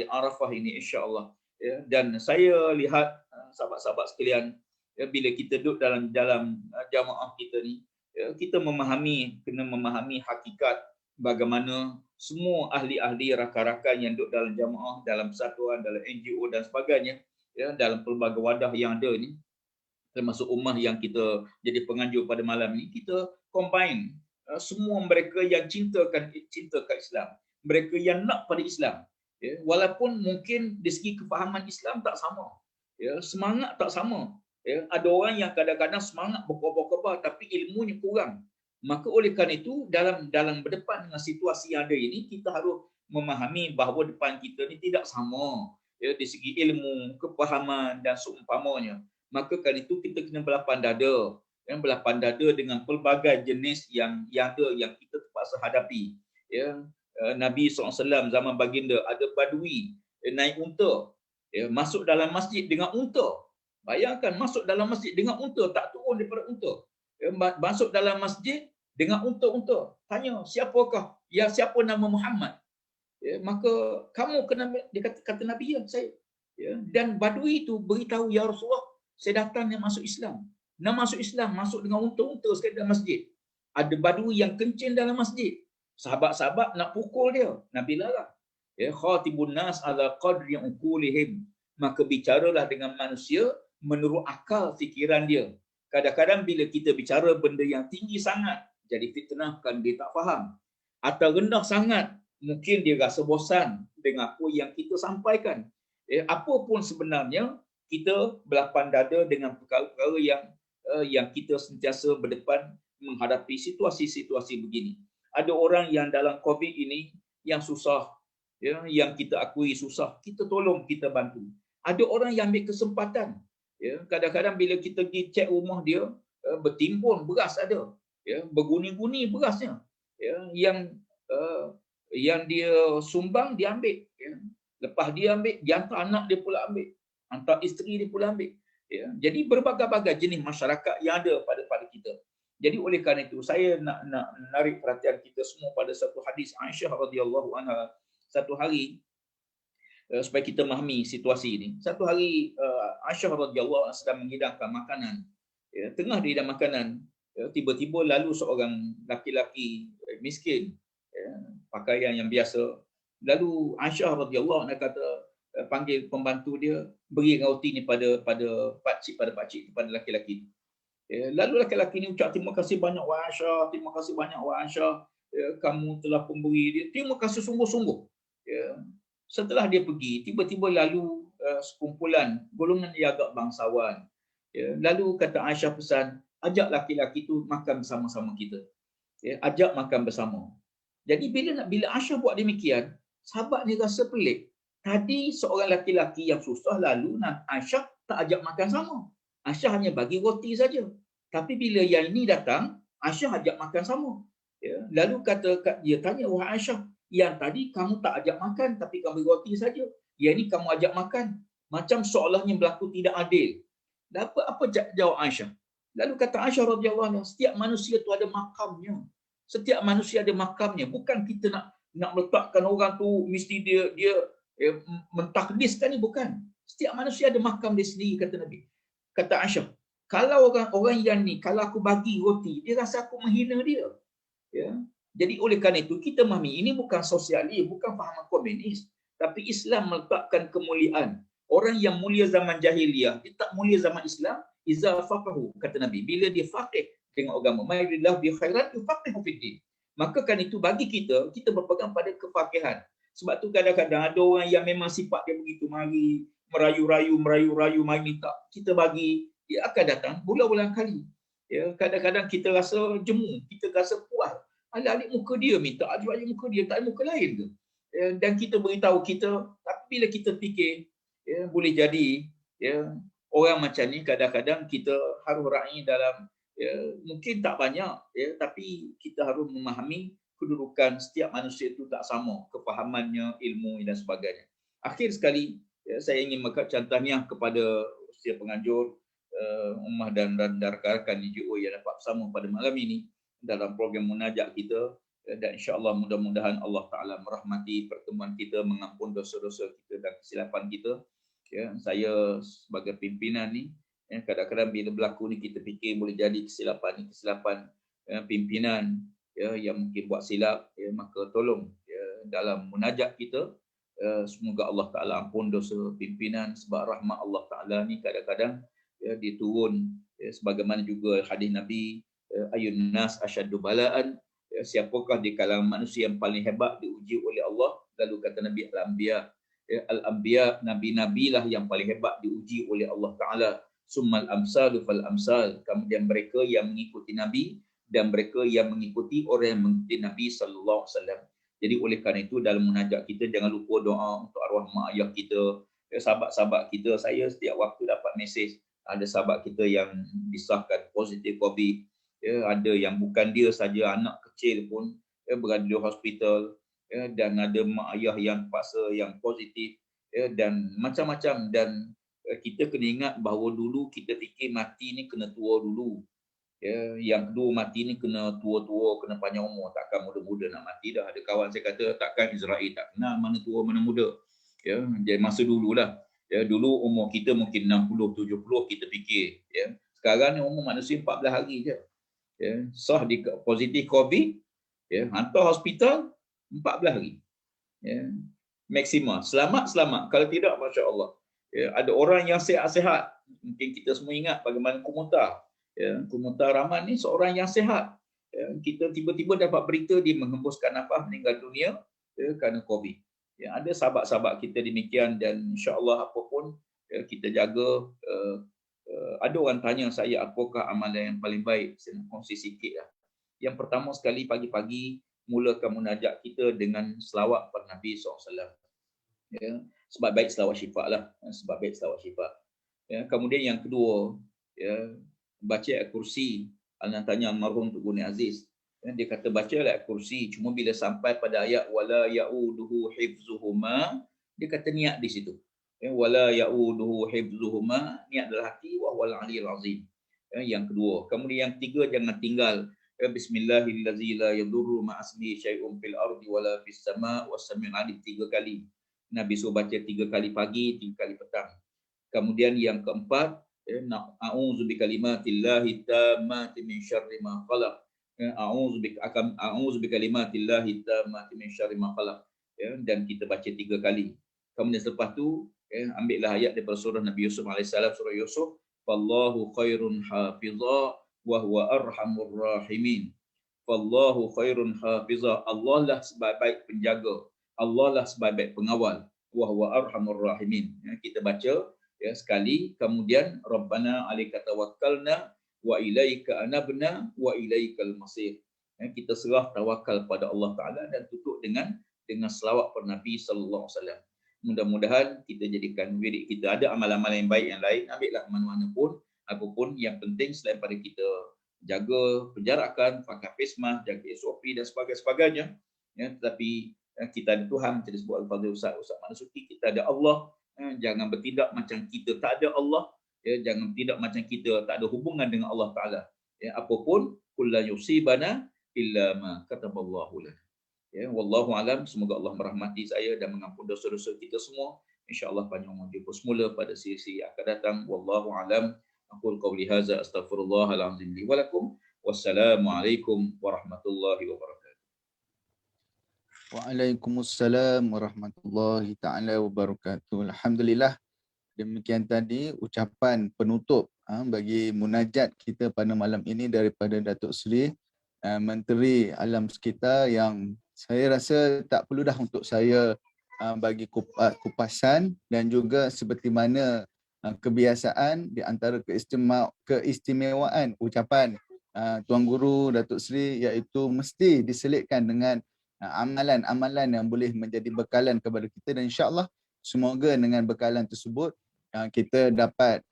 Arafah ini, insya-Allah. Ya, dan saya lihat sahabat-sahabat sekalian, ya, bila kita duduk dalam jamaah kita ni, ya, kita kena memahami hakikat bagaimana semua ahli-ahli rakan-rakan yang duduk dalam jamaah, dalam persatuan, dalam NGO dan sebagainya, ya, dalam pelbagai wadah yang ada ni, termasuk ummah yang kita jadi penganjur pada malam ni, kita combine semua mereka yang cintakan Islam, mereka yang nak pada Islam, ya, walaupun mungkin dari segi kefahaman Islam tak sama, ya, semangat tak sama, ya, ada orang yang kadang-kadang semangat berkobar-kobar tapi ilmunya kurang. Maka oleh kerana itu dalam berdepan dengan situasi yang ada ini, kita harus memahami bahawa depan kita ni tidak sama, ya, dari segi ilmu, kefahaman dan seumpamanya. Maka kerana itu kita kena berlapang dada, berlapang dada dengan pelbagai jenis yang ada yang kita terpaksa hadapi. Ya, Nabi SAW zaman baginda ada badui naik unta, ya, masuk dalam masjid dengan unta. Bayangkan masuk dalam masjid dengan unta, tak turun daripada unta. Ya, masuk dalam masjid dengan unta-unta. Tanya, siapakah? Ya, siapa nama Muhammad? Ya, maka kamu kena, dia kata Nabi, ya, saya. Ya, dan badui itu beritahu, ya Rasulullah, saya datang yang masuk Islam. Nak masuk Islam, masuk dengan unta-unta sekali dalam masjid. Ada badui yang kencing dalam masjid. Sahabat-sahabat nak pukul dia. Nabi larang. Ya, khatibun nas ala qadri uqulihim. Maka bicaralah dengan manusia menurut akal fikiran dia. Kadang-kadang bila kita bicara benda yang tinggi sangat, jadi fitnah kan dia tak faham. Atau rendah sangat, mungkin dia rasa bosan dengan apa yang kita sampaikan. Apa pun sebenarnya, kita berlapang dada dengan perkara-perkara yang kita sentiasa berdepan menghadapi situasi-situasi begini. Ada orang yang dalam COVID ini yang susah, ya, yang kita akui susah, kita tolong, kita bantu. Ada orang yang ambil kesempatan, ya, kadang-kadang bila kita pergi cek rumah dia, bertimbun beras ada, ya, berguni-guni berasnya, ya, yang dia sumbang dia ambil, ya. Lepas dia ambil, dia hantar anak dia pula ambil, hantar isteri dia pula ambil. Ya, jadi berbagai-bagai jenis masyarakat yang ada pada kita. Jadi oleh kerana itu saya nak menarik perhatian kita semua pada satu hadis Aisyah radhiyallahu anha. Satu hari supaya kita memahami situasi ini. Satu hari Aisyah radhiyallahu anha sedang menghidangkan makanan. Ya, tengah dihidang makanan, ya, tiba-tiba lalu seorang laki-laki miskin, ya, pakaian yang biasa. Lalu Aisyah radhiyallahu anha kata, panggil pembantu dia, beri roti ni pada pakcik, kepada laki-laki. Ya, lalu laki-laki ni ucap terima kasih banyak wa Aisyah, terima kasih banyak wa Aisyah, ya, kamu telah pemberi dia, terima kasih sungguh-sungguh. Ya, setelah dia pergi, tiba-tiba lalu sekumpulan golongan yang agak bangsawan. Ya, lalu kata Aisyah pesan, ajak laki-laki tu makan bersama-sama kita. Ya, ajak makan bersama. Jadi bila Aisyah buat demikian, sahabat ni rasa pelik. Tadi seorang laki-laki yang susah, lalu Aisyah tak ajak makan sama. Aisyah hanya bagi roti saja. Tapi bila yang ini datang, Aisyah ajak makan sama. Ya, lalu dia tanya, wahai Aisyah, yang tadi kamu tak ajak makan tapi kamu bagi roti saja. Yang ini kamu ajak makan. Macam seolahnya berlaku tidak adil. Dan apa jawab Aisyah? Lalu kata Aisyah radhiyallahu anha, setiap manusia tu ada makamnya. Setiap manusia ada makamnya. Bukan kita nak meletakkan orang tu mesti dia mentakdiskan, ni bukan. Setiap manusia ada makam dia sendiri, kata Nabi. Kata Aisyah, kalau orang yang ni, kalau aku bagi roti, dia rasa aku menghina dia. Ya. Jadi oleh kerana itu kita memahami ini bukan sosialis, bukan fahaman komunis, tapi Islam meletakkan kemuliaan. Orang yang mulia zaman jahiliyah, dia tak mulia zaman Islam, iza faqahu, kata Nabi. Bila dia faqih dengan agama, mayuridillahu bi khairat yufaqihu fid din. Maka kan itu bagi kita berpegang pada kefaqihan. Sebab tu kadang-kadang ada orang yang memang sifat dia begitu, mari merayu-rayu, mari tak. Kita bagi dia akan datang berulang-ulang kali. Ya, kadang-kadang kita rasa jemu, kita rasa puas. Alik muka dia minta, alik muka dia, tak ada muka lain ke? Ya, dan kita beritahu kita, tapi bila kita fikir, ya, boleh jadi ya, orang macam ni kadang-kadang kita harus raih dalam, ya, mungkin tak banyak, ya, tapi kita harus memahami kedudukan setiap manusia itu tak sama, kefahamannya, ilmu dan sebagainya. Akhir sekali, ya, saya ingin mengucapkan tahniah kepada setiap penganjur, ummah dan rakan-rakan NGO yang dapat bersama pada malam ini dalam program munajat kita, dan insya-Allah mudah-mudahan Allah Taala merahmati pertemuan kita, mengampun dosa-dosa kita dan kesilapan kita. Ya, saya sebagai pimpinan ni, ya, kadang-kadang bila berlaku ni kita fikir boleh jadi kesilapan pimpinan, ya, yang mungkin buat silap, ya, maka tolong, ya, dalam munajat kita, semoga Allah Taala ampun dosa pimpinan, sebab rahmat Allah Taala ni kadang-kadang, ya, diturun, ya, sebagaimana juga hadis Nabi, ayun nas asyaddu bala'an, ya, siapakah di kalangan manusia yang paling hebat diuji oleh Allah? Lalu kata Nabi, al-anbiya, ya, al-anbiya, nabi-nabi lah yang paling hebat diuji oleh Allah Taala. Summal amsalu fal amsal, kemudian mereka yang mengikuti Nabi dan mereka yang mengikuti orang yang mengikuti Nabi sallallahu alaihi wasallam. Jadi oleh kerana itu dalam munajat kita jangan lupa doa untuk arwah mak ayah kita, ya, sahabat-sahabat kita. Saya setiap waktu dapat mesej ada sahabat kita yang disahkan positif COVID, ya, ada yang bukan dia saja, anak kecil pun, ya, berada di hospital, ya, dan ada mak ayah yang paksa yang positif, ya, dan macam-macam. Dan kita kena ingat bahawa dulu kita fikir mati ni kena tua dulu, ya, yang kedua mati ni kena tua-tua, kena panjang umur, takkan muda-muda nak mati dah. Ada kawan saya kata takkan Israel tak kenal mana tua mana muda, ya, jadi masa dululah. Ya, dulu umur kita mungkin 60, 70 kita fikir, ya. Sekarang ni umur manusia 14 hari je. Ya, sah di positif COVID, ya, hantar hospital 14 hari. Ya, maksimal. Selamat. Kalau tidak, masya-Allah. Ya, ada orang yang sihat-sihat. Mungkin kita semua ingat bagaimana Kumutar. Ya, Kumutar Rahman ni seorang yang sihat. Ya, kita tiba-tiba dapat berita dia menghembuskan nafas meninggal dunia, ya, kerana COVID. Ya, ada sahabat-sahabat kita demikian, dan insya-Allah apapun, ya, kita jaga. Ada orang tanya saya apakah amalan yang paling baik, saya nak kongsi sikit lah. Yang pertama sekali, pagi-pagi mulakan munajat kita dengan selawat pada Nabi SAW. Ya, sebab baik selawat syifa lah, sebab baik selawat syifa. Ya, kemudian yang kedua, ya, baca ayat kursi. Anak tanya almarhum Tuk Guni Aziz, ya, dia kata baca ayat kursi, cuma bila sampai pada ayat wala ya'uduhu hifzuhuma, dia kata niat di situ. Ya, wala ya'uduhu hifzuhuma, niat dalam hati, wa huwal aliyul azim. Ya, yang kedua. Kemudian yang ketiga, jangan tinggal. Ya, bismillahillazi la yadurru ma'asmihi syai'un fil ardi wala fis sama' was-sami'ul alim 3 kali. Nabi suruh baca 3 kali pagi, 3 kali petang. Kemudian yang keempat, ya, a'udzu bikalimatillahi tammati min syarri ma khalaq. A'udzu bikalimatillahi tammati min syarri ma khalaq. Ya, dan kita baca 3 kali. Kemudian selepas tu, ya, ambillah ayat daripada surah Nabi Yusuf alaihissalam, surah Yusuf, fallahu khairun hafiza wa huwa arhamur rahimin. Fallahu khairun hafiza, Allah lah sebaik-baik penjaga, Allah lah sebaik-baik pengawal, wa huwa arhamur rahimin. Ya, kita baca, ya, sekali. Kemudian rabbana alaika tawakkalna wa ilaika anabna wa ilaikal masir. Ya, kita serah tawakal pada Allah Taala dan tutup dengan selawat pada Nabi sallallahu alaihi wasallam. Mudah-mudahan kita jadikan wirid kita. Ada amalan-amalan yang baik yang lain, ambillah mana-mana pun, apapun. Yang penting selain pada kita jaga penjarakan, pakai face mask, jaga SOP dan sebagainya. Ya, tetapi kita ada Tuhan, kita sebut Al-Fadhil Ustaz Manasuki, kita ada Allah. Jangan bertindak macam kita tak ada Allah. Ya, jangan bertindak macam kita tak ada hubungan dengan Allah Taala. Ya, apapun, kullu yusibana illa ma kataballahu lana. Ya, wallahu alam. Semoga Allah merahmati saya dan mengampuni dosa-dosa kita semua. Insya-Allah panjang umur kita semula pada siri-siri akan datang. Wallahu alam. Aqul qawli hadza astaghfirullahal azim li wa lakum. Wassalamualaikum warahmatullahi wabarakatuh. Waalaikumsalam warahmatullahi taala wabarakatuh. Alhamdulillah. Demikian tadi ucapan penutup bagi munajat kita pada malam ini daripada Datuk Seri Menteri Alam Sekitar, yang saya rasa tak perlu dah untuk saya bagi kupasan, dan juga seperti mana kebiasaan di antara keistimewaan ucapan Tuan Guru Datuk Seri, iaitu mesti diselitkan dengan amalan-amalan yang boleh menjadi bekalan kepada kita, dan insya-Allah semoga dengan bekalan tersebut kita dapat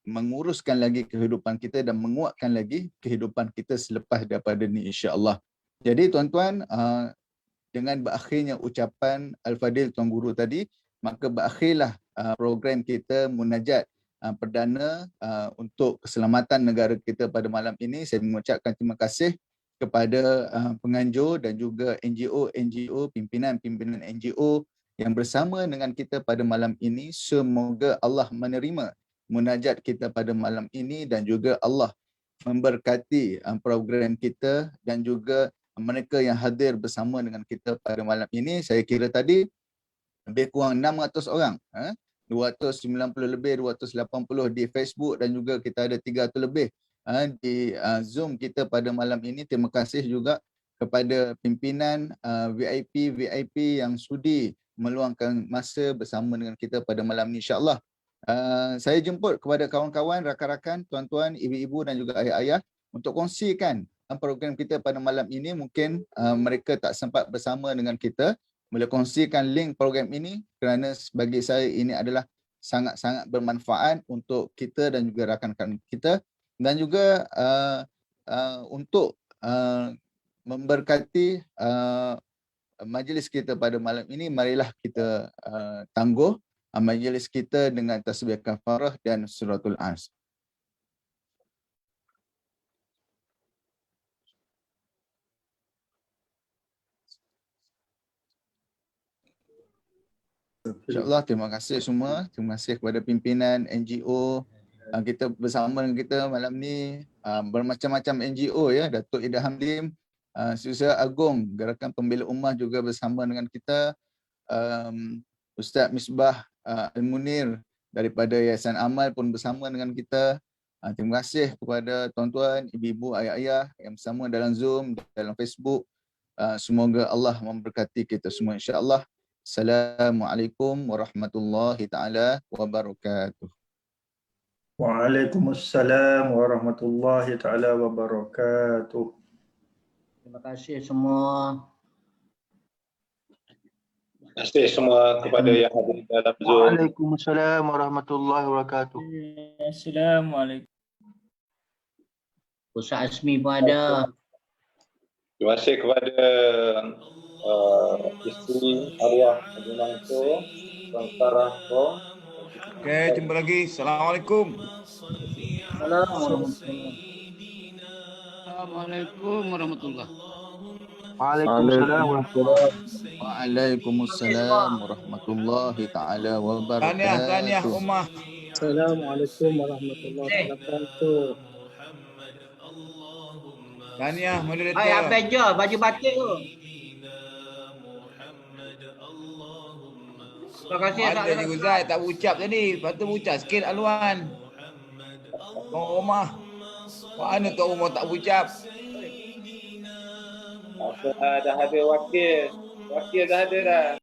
menguruskan lagi kehidupan kita dan menguatkan lagi kehidupan kita selepas daripada ni, insya-Allah. Jadi tuan-tuan, dengan berakhirnya ucapan Al-Fadil Tuan Guru tadi, maka berakhirlah program kita munajat perdana untuk keselamatan negara kita pada malam ini. Saya mengucapkan terima kasih kepada penganjur dan juga NGO, pimpinan-pimpinan NGO yang bersama dengan kita pada malam ini. Semoga Allah menerima munajat kita pada malam ini dan juga Allah memberkati program kita dan juga mereka yang hadir bersama dengan kita pada malam ini. Saya kira tadi lebih kurang 600 orang, 290 lebih, 280 di Facebook dan juga kita ada 300 lebih di Zoom kita pada malam ini. Terima kasih juga kepada pimpinan VIP yang sudi meluangkan masa bersama dengan kita pada malam ini, insya-Allah. Saya jemput kepada kawan-kawan, rakan-rakan, tuan-tuan, ibu-ibu dan juga ayah-ayah untuk kongsikan program kita pada malam ini. Mungkin mereka tak sempat bersama dengan kita, boleh kongsikan link program ini kerana bagi saya ini adalah sangat-sangat bermanfaat untuk kita dan juga rakan-rakan kita, dan juga untuk memberkati majlis kita pada malam ini. Marilah kita tangguh majlis kita dengan tasbih kafarah dan suratul Asr. InsyaAllah, terima kasih semua. Terima kasih kepada pimpinan NGO kita bersama dengan kita malam ni. Bermacam-macam NGO ya, Datuk Ida Hamdim, Setiausaha Agung Gerakan Pembela Ummah juga bersama dengan kita, Ustaz Misbah Al-Munir daripada Yayasan Amal pun bersama dengan kita. Terima kasih kepada tuan-tuan, ibu-ibu, ayah-ayah yang bersama dalam Zoom, dalam Facebook. Semoga Allah memberkati kita semua, insya-Allah. Assalamualaikum warahmatullahi taala wabarakatuh. Waalaikumsalam warahmatullahi taala wabarakatuh. Terima kasih semua. Terima kasih semua kepada yang hadir dalam Zoom. Waalaikumsalam warahmatullahi wabarakatuh. Assalamualaikum. Ustaz Azmi pun ada. Terima kasih kepada isteri arwah Haji Mansur, Tuan Sarah Pro. Okey, jumpa lagi. Assalamualaikum. Assalamualaikum warahmatullahi. Waalaikumsalam warahmatullahi taala wabarakatuh. Tahniah ummah. Assalamualaikum warahmatullahi wabarakatuh. Tahniah moderator. Hai, apa je baju batik tu? Terima kasih. Ada Haji Guzai tak berucap tadi. Lepas tu berucap sikit Alwan. Tuan rumah. Mana tuan rumah tak berucap? Dah ada wakil. Wakil dah ada dah.